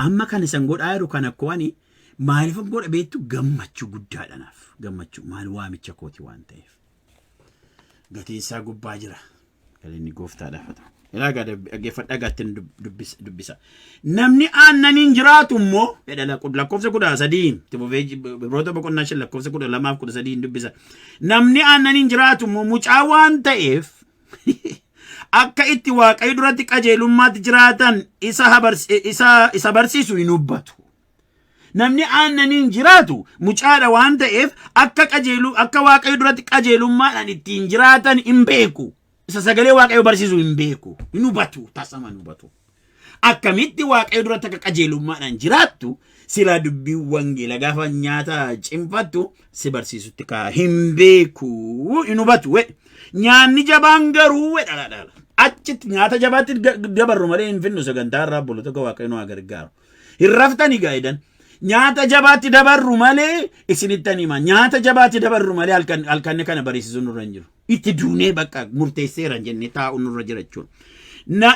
Amma kan isan godhaa jiru kan akkawani maaliif godha beektu gammachuu guddaadhanaaf. Gammachuu maal waamicha kooti waan ta'eef. Gatiin isaa gubbaa jira. Kan inni gooftaadhaaf ta'u. Ilaagaa dhaggeeffadhaa gaattiin dubbisa. Namni aannaniin jiraatu immoo lakkoofsa 13 Ibroota boqonnaa 5 lakkoofsa 12 dubbisa. Namni aannaniin jiraatu immoo mucaa waan ta'eef akka itti waaqayyo duratti qajeelummaatti jiraatan isa barsiisu hin hubbatu. Namni aannaniin jiraatu mucaadha waan ta'eef akka waaqayyo duratti qajeelummaadhaan ittiin jiraatan hin beeku. Isa sagalee waaqayyo barsiisu hin beeku. Hin hubatu. Tasama hin hubatu. Akkamitti waaqayyo duratti akka qajeelummaadhaan jiraattu sila dubbii wangeela gaafa nyaata cimfattu si barsiisutti kaa hin beeku. Hin hubatu. Nyaanni jabaan garuu achitti nyaata jabaatti dabarru malee hin finnu sagantaa irraa boloota waaqayyo nu gargaaru. Hin raftanii gaa'idan. Nyaata jabaatti dabarru malee isinitti hima. Nyaata jabaatti dabarru malee halkanne kana barsiisuu nurra hin jiru. Itti duunee bakka murteesseera jennee taa'u nurra jira jechuudha.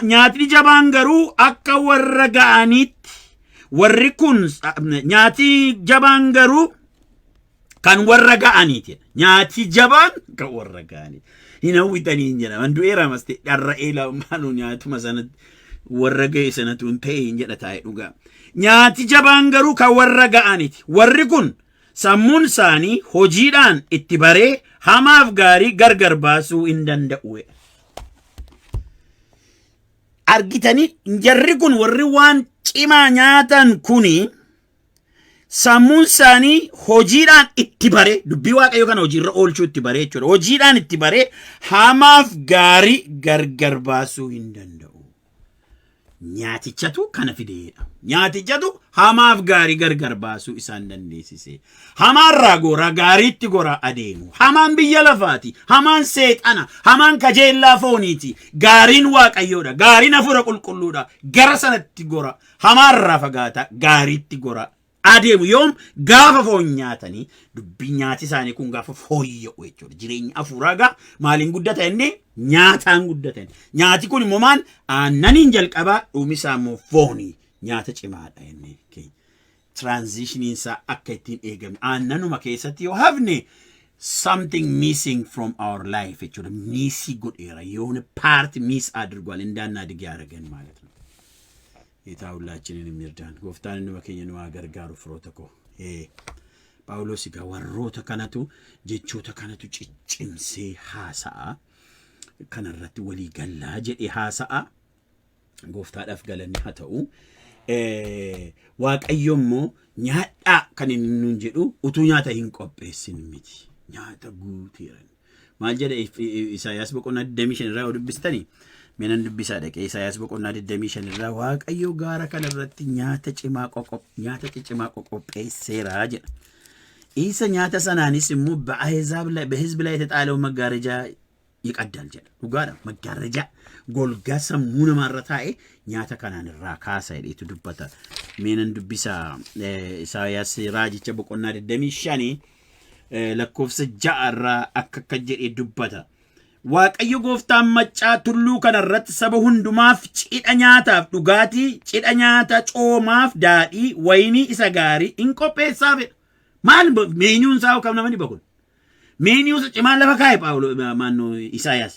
Nyaatni jabaan garuu akka warra ga'aniitti warri kun nyaati jabaan garuu kan warra ga'aniiti. Nyaati jabaan kan warra ga'aniiti. Hin hawwitanii hin jedhama. Du'eera maste dharra eelaa maaloo nyaatuma sanatti warra ga'e sanatu hin ta'e hin jedha taa'e dhugaa. Nyaati jabaan garuu kan warra ga'aniiti. Warri kun sammuun isaanii hojiidhaan itti baree hamaaf gaarii gargar baasuu hin danda'u. Argitanii jarri kun warri waan cimaa nyaatan kuni sammuun isaanii hojiidhaan itti bare dubbii waaqayyo kana hojiirra oolchuu itti bare jechuudha. Hojiidhaan itti bare hamaaf gaarii gargar baasuu hin danda'u. Nyaatichatu kana fideedha. Nyaatichatu hamaaf gaarii gargar baasuu isaan dandeessise. Hamaarraa gora gaariitti gora adeemu. Hamaan biyya lafaati. Hamaan seexana. Hamaan kajeellaa fooniiti. Gaariin waaqayyoodha. Gaariin hafuura qulqulluudha. Gara sanatti gora. Hamaarraa fagaata gaariitti gora adeemu. Yoom gaafa foon nyaatanii dubbii nyaati isaanii kun gaafa fooyya'u jechuudha. Jireenya hafuuraa gaa maaliin guddata inni nyaataan guddatan. Nyaati kun immoo maal aannaniin jalqabaa dhumisaa immoo foonii nyaata cimaadha inni. Transitioning isaa akka ittiin eegame aannanuma keessatti yoo hafne something missing from our life jechuudha. Miisii godheera yoona part miss adirጓል እንዳናድግ ያደረገን ማለት ነው። ጌታ ሁላችንን የሚርዳን ጎፍታን እንደማ keenya nu gargaaru firoota ko ጳውሎስ ጋ warroota kanatu jechoota kanatu ciccimsee haasa'a kanarratti walii gallaa jedhee haasa'a gooftaadhaaf galanni haa ta'u. Waaqayyo immoo nyaadhaa kan inni nuun jedhu utuu nyaata hin qopheessin miti. Nyaata guuteeran maal jedha Isaayaas boqonnaa 25 irraa dubbistanii menan dubbisaa dhaqee Isaayaas boqonnaa 25 irraa waaqayyo gaara kanarratti nyaata cimaa qopheesseera jedha. Isa nyaata sanaanis immoo በሕዝብ ላይ የተጣለው መጋረጃ ይቀዳል ጀዳ ዱጋዳ መጋረጃ ጎልጋ ሰሙነ ማረታኤ ኛታ ካናን ራ ካሳ ይዴቱ ዱበታ ሜነን ዱቢሳ ኢሳያስ ራጂቸ በቆና ደሚሻኒ ለኮፍስ ጃራ አከከጀ ዱበታ waaqayyo gooftaan maccaa tulluu kanarratti saba hundumaaf cidha nyaataaf dhugaatii cidha nyaata coomaaf daadhii waynii isa gaarii in qopheessaaf maal meenyuun isaa kam namani bakun meenyuun cimaan lafa kaa'e Phaawulo maanno Isaayaas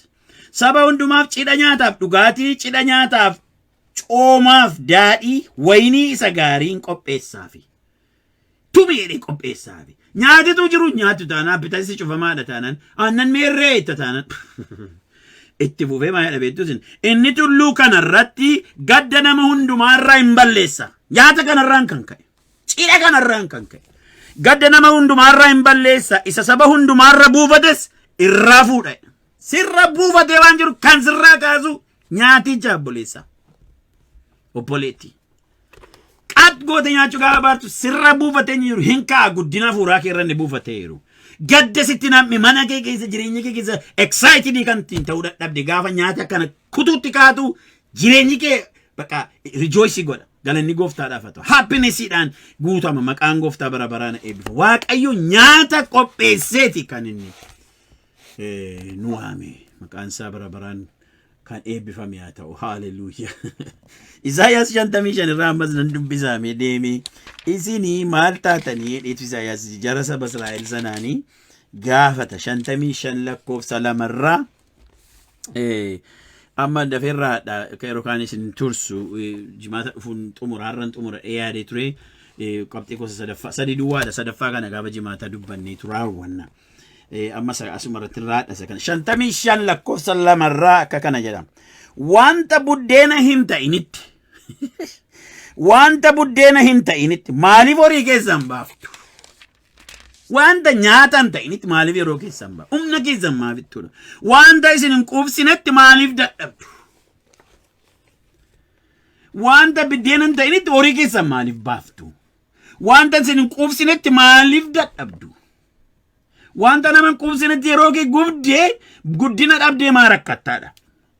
saba hundumaaf cidha nyaataaf dhugaatii cidha nyaataaf coomaaf daadhii waynii isa gaarii in qopheessaaf tumeedhe qopheessaaf nyaatitu jiru nyaatu taanaan bitasi cufamaadha taanaan aannan meerree itti taanaan itti fufee maal dhabeettusin inni tulluu kanarratti gadda nama hundumaarraa hin balleessa nyaata kanarraan kan ka'e cidha kanarraan kan ka'e gadda nama hundumaarraa hin balleessa isa saba hundumaarra buufates irraa fuudha sirra buufatee waan jiru kan sirraa kaasu nyaaticha obboleessa obboleetti. At goote nyaachuu gaafa baartu sirra buufatee jiru hinkaa guddina fuuraa keerranne buufatee jiru. Gadda sitti namni mana kee keessa jireenya kee keessa excited kan ta'uu dadhabde gaafa nyaata kana kutuutti kaatu jireenyi kee bakka rejoice godha. Galanni gooftaadhaaf haa ta'u. Happinessiidhaan guutama maqaan gooftaa bara baraan eebbifa. Waaqayyo nyaata qopheesseeti kan inni nu waame. Maqaan isaa bara baraan kan eebbifame haa ta'u. Hallelujah. Isaayaas 55 irraa ammas nan dubbisaame deeme isinii maal taatanii dheetu Isaayaas jara saba Israa'el sanaanii gaafata 55 lakkoofsa 2 irraa amma dafeerraadha yeroo kaan isin tursu jimaata dhufuun xumuraarran xumura yaadee ture qabxii gosa sadii duwwaadha sadaffaa kana gaafa jimaata dubbannee turaawwanna amma asuma irratti raadhasa kana 55 lakkoofsa 2 irraa akka kana jedhama wanta buddeena hin ta'initti wanta buddeena hin ta'initti maaliif horii keessan baaftu wanta nyaata hin ta'initti maaliif yeroo keessan baaftu humna keessan maafittuudha wanta isin hin quubsinetti maaliif dadhabdu wanta buddeena hin ta'initti horii keessan maaliif baaftu wanta isin hin quubsinetti maaliif dadhabdu wanta nama hin quubsinetti yeroo kee gubdee guddina dhabdee maa rakkattaadha.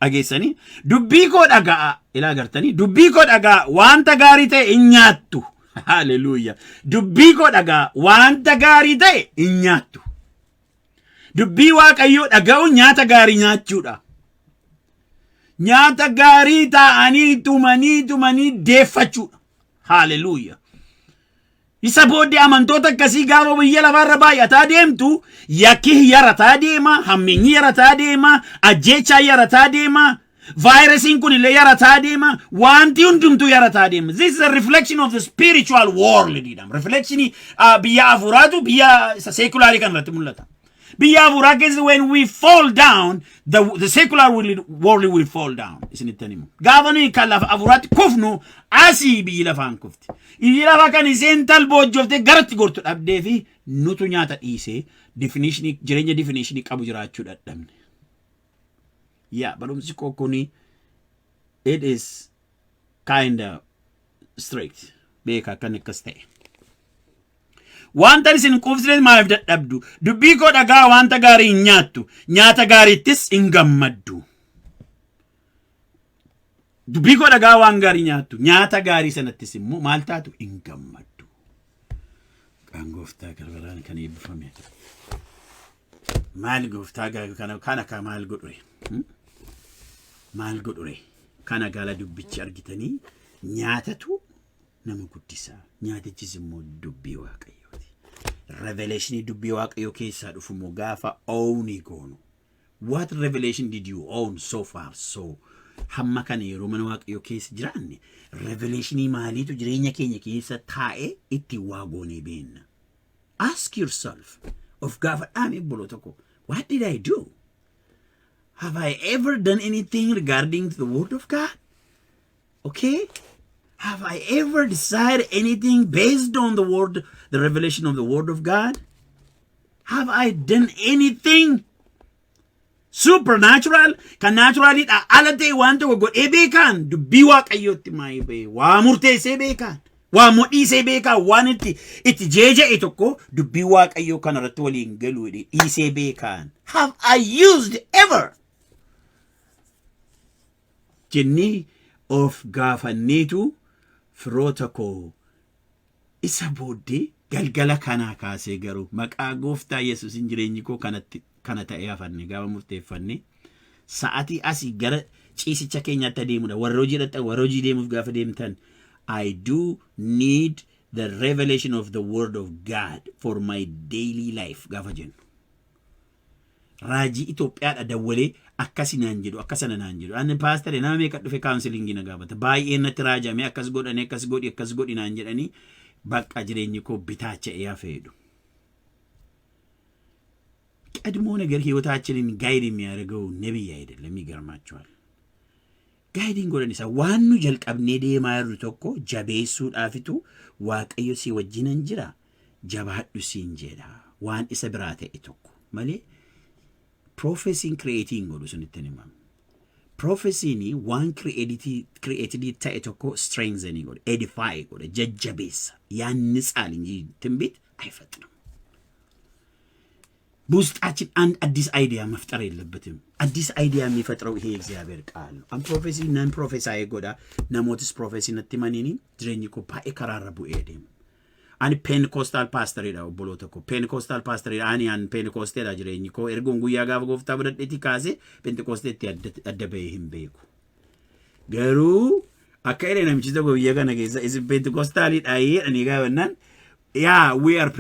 Ageessanii dubbii koo dhaga'a ilaa gartanii dubbii koo dhaga'a wanta gaarii ta'e hin nyaattu. Hallelujah. Dubbii koo dhaga'a wanta gaarii ta'e hin nyaattu. Dubbii waaqayyoo dhaga'u nyaata gaarii nyaachuudha. Nyaata gaarii ta'anii tumanii deeffachuudha. Hallelujah. Isa booddee amantoota akkasii gaafa biyya lafaarra baay'ataa deemtu yakki yarataa deema hammeenyi yarataa deema ajjeechaa yarataa deema Virusin kun illee yarataa deema. Wanti hundumtuu yarataa deema. This is a reflection of the spiritual world. Reflection biyya afuraatu biyya secular kan irratti mul'ata. Biyya afuraa keessa when we fall down, the secular world will fall down. Isinitti himu. Gaafa nuyi kan lafa afuraatti kufnu asii biyyi lafaan kufti. Biyyi lafa kan iseen talboojjooftee garatti gortu dhabdee fi nutu nyaata dhiisee jireenya definition qabu jiraachuu dadhabne. Barumsi koo kuni it is kind of strict. Beeka akkan akkas ta'e. Wanta isin qufsine maaf dadhabdu. Dubbii koo dhagaa wanta gaarii hin nyaattu. Nyaata gaariittis hin gammaddu. Dubbii koo dhagaa waan gaarii nyaattu. Nyaata gaarii sanattis immoo maal taatu hin gammaddu. Kan gooftaa garbaraan kan eebbifame. Maal gooftaa kana maal godhure? Maal godhure? Kana gala dubbichi argitanii nyaatatu nama guddisaa. Nyaatichis immoo dubbii Waaqayyooti. Revelation dubbii Waaqayyoo keessaa dhufu immoo gaafa ownii goonu. What revelation did you own so far? So hamma kana yeroo mana Waaqayyoo keessa jiraanne revelation maaliitu jireenya keenya keessa taa'e itti waa goonee beenna. Ask yourself of gaafa dhaame bolo tokko. What did I do? Have I ever done anything regarding to the Word of God? Okay? Have I ever decided anything based on the Word, the revelation of the Word of God? Have I done anything supernatural? Kan naturally alate want to go ebekan do biwa kayotti mai be wa murte se bekan wa modi se beka waniti it jeje itoko do biwa kayo kan ratwali ngelu di se bekan. Have I used ever? Jenni of gafannetu firoota koo isa booddee galgala kanaa kaasee garuu maqaa gooftaa Yesuusin jireenyi koo kana ta'ee hafanne gaafa murteeffanne sa'atii asii gara ciisicha keenyaatti adeemudha. Warra hojii deemuuf gaafa deemtan I do need the revelation of the word of God for my daily life gaafa jennu. Raajii Itoophiyaadha dawwalee akkasinaan jedhu akkasana naan jedhu. Ani paastare nama meeqa dhufe kaawunselingi na gaafata. Baay'ee natti raajame akkas godhi naan jedhanii bakka jireenyi koo bitaacha hafeedhu. ቀድሞ ነገር ህይወታችንን ጋይድ የሚያደርገው ነብይ አይደለም። ይገርማችኋል። ጋይዲንግ ጎደንሳ ዋኑ ጀልቀብኔ ደማሩ ተኮ ጃቤሱ ዳፊቱ ዋቀዮ ሲወጂን እንጅራ ጃባዱ ሲንጀዳ ዋን ኢሰብራተ ኢተኮ ማለ ፕሮፌሲንግ ክሪኤቲንግ ጎዱ ስንተነማ ፕሮፌሲኒ ዋን ክሪኤቲዲ ታይተኮ ስትሬንግዘኒንግ ጎዱ ኤዲፋይ ጎዱ ጀጀቤስ ያንጻል እንጂ ትንቢት አይፈጥንም። በውስጣችን አንድ አዲስ አይዲያ መፍጠር የለበትም። አዲስ አይዲያ የሚፈጥረው ይሄ እግዚአብሔር ቃል ነው። አም ፕሮፌሲ ነን ፕሮፌሳይ ጎዳ ነሞትስ ፕሮፌሲ ነትማኒኒ ድሬኒኮ ፓኤ ከራረቡ ኤዴም አን ፔንቴኮስታል ፓስተር ይዳው ብሎተኮ ፔንቴኮስታል ፓስተር አን ያን ፔንቴኮስቴላ ድሬኒኮ ኤርጎን ጉያ ጋፍ ጎፍታ በደቲ ካሴ ፔንቴኮስቴት ያደበ ይህም በይኩ ገሩ አካይለ ነምቺ ዘጎ ይገና ገዛ ኢዝ ፔንቴኮስታል ዳይ እኔ ጋበናን ያ ዊ አር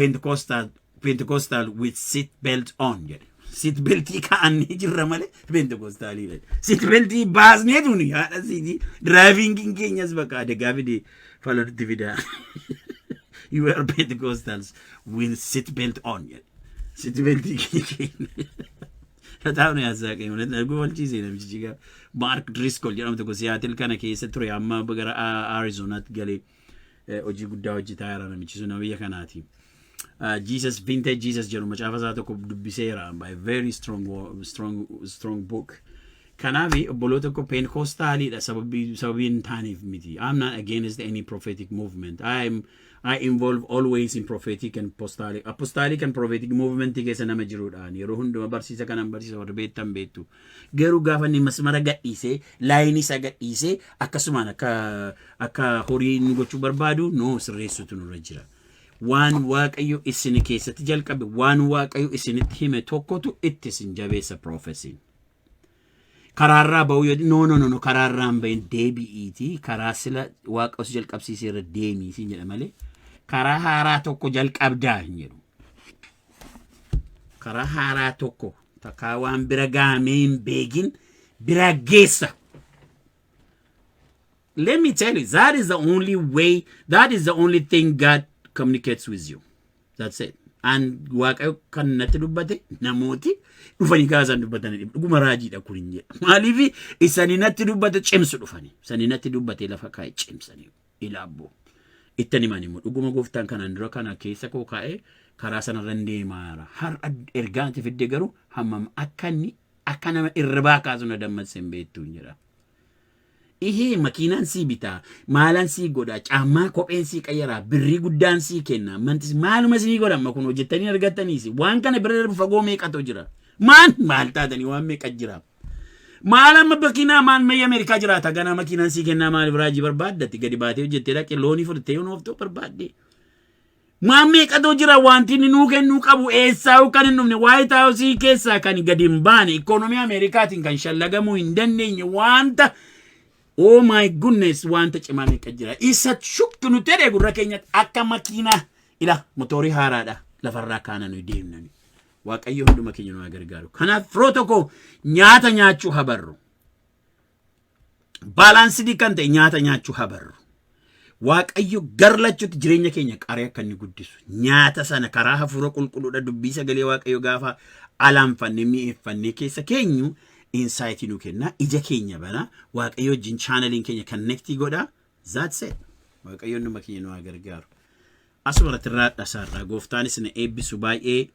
Pentecostal with seat belt on. Seat belt kan jirra male Pentecostal ile. Seat belt bas ne duni ada sini driving in Kenya baka de gavide follow the video. You are Pentecostals with seat belt on. Seat belt Tatawne azake unet go walchi sine mchiga Mark Driscoll jaram to Seattle kana kese tro amma bagara Arizona gale oji gudda oji tayara na michisu na wiya kanati. Jesus Vintage Jesus jedhu macaafa isaa tokko dubbiseera by very strong book. Kanaaf obboloota ko Pentecostaalidha sababiin taaniif miti. I'm not against any prophetic movement. I involve always in prophetic and apostolic and prophetic movement keessa nama jirudha. Yeroo hunduma barsiisa kanan barsiisa warra beektan beektu. Garuu gaafa inni masmara gadhiisee laayinii isaa gadhiisee akkasumaan akka horii inni gochuu barbaadu no sirreessutu nurra jira. Waan waaqayyo isin keessatti jalqabe waan waaqayyo isinitti hime tokkotu itti isin jabeessa prophecy. Karaarraa ba'uu yoo no karaarraan bahin deebi'iiti karaa sila waaqayyo jalqabsiisee irra deemii siin jedha malee karaa haaraa tokko jalqabdaa hin jedhu. Karaa haaraa tokko takkaa waan bira gahamee hin beekin bira geessa let me tell you, that is the only way, that is the only thing God communicates with you. That's it. And waaqayyo kan natti dubbate namooti dhufanii kaasan dubbatanii dhuguma raajiidha kun hin jedha. Maaliif isanii natti dubbate cimsu dhufanii. Isanii natti dubbate lafa kaa'e cimsanii ilaabboo. Ittani mani immoo dhuguma gooftaan kanaan dura kana keessa koo kaa'e karaa sanarra deemaa har'a ergaanti fidde garuu hammam akka nama irribaa kaasu na dammasen beektuun jira. Ihe makiinaan sii bitaa, maalaan sii godhaa, caammaa kopheen sii qayyaraa, birrii guddaan sii kenna, mantis maaluma sii godhan ma kun hojjettanii argattaniisi. Waan kana bira darbu fagoo meeqatu jira. Maal taatanii waan meeqa jira. Maal amma makiinaa maal mayya Ameerikaa jiraata ganaa makiinaan sii kennaa maaliif raajii barbaaddatti gadi baatee hojjettee dhaqee loonii fudhattee yoo nooftoo barbaadde. Maal meeqatu jira wanti inni nuu kennuu qabu eessaa kan hin dhufne White House keessaa kan gadi hin baane ikoonomii Ameerikaatiin kan shallagamuu hin dandeenye wanta. Oh my goodness, wanta cimaa meeqa jira. Isa shuktu nu tere gurra keenyatti akka makiinaa ila motorii haaraadha lafarraa kaana nu deemnani. Waaqayyo hunduma keenya nu gargaaru. Kanaaf firoo tokko nyaata nyaachuu habarru. Baalaansii kan ta'e nyaata nyaachuu habarru. Waaqayyo garlachuutti jireenya keenya qaree akka inni guddisu. Nyaata sana karaa hafuura qulqulluudha dubbii sagalee waaqayyo gaafa alaanfanne mi'eeffannee keessa keenyu insight nu kenna ija keenya bana waaqayyo wajjin channelin keenya connect godha. That's it. Waaqayyo hunduma keenya nu gargaaru. Asuma irratti raadha sarara gooftaanis na eebbisu baay'ee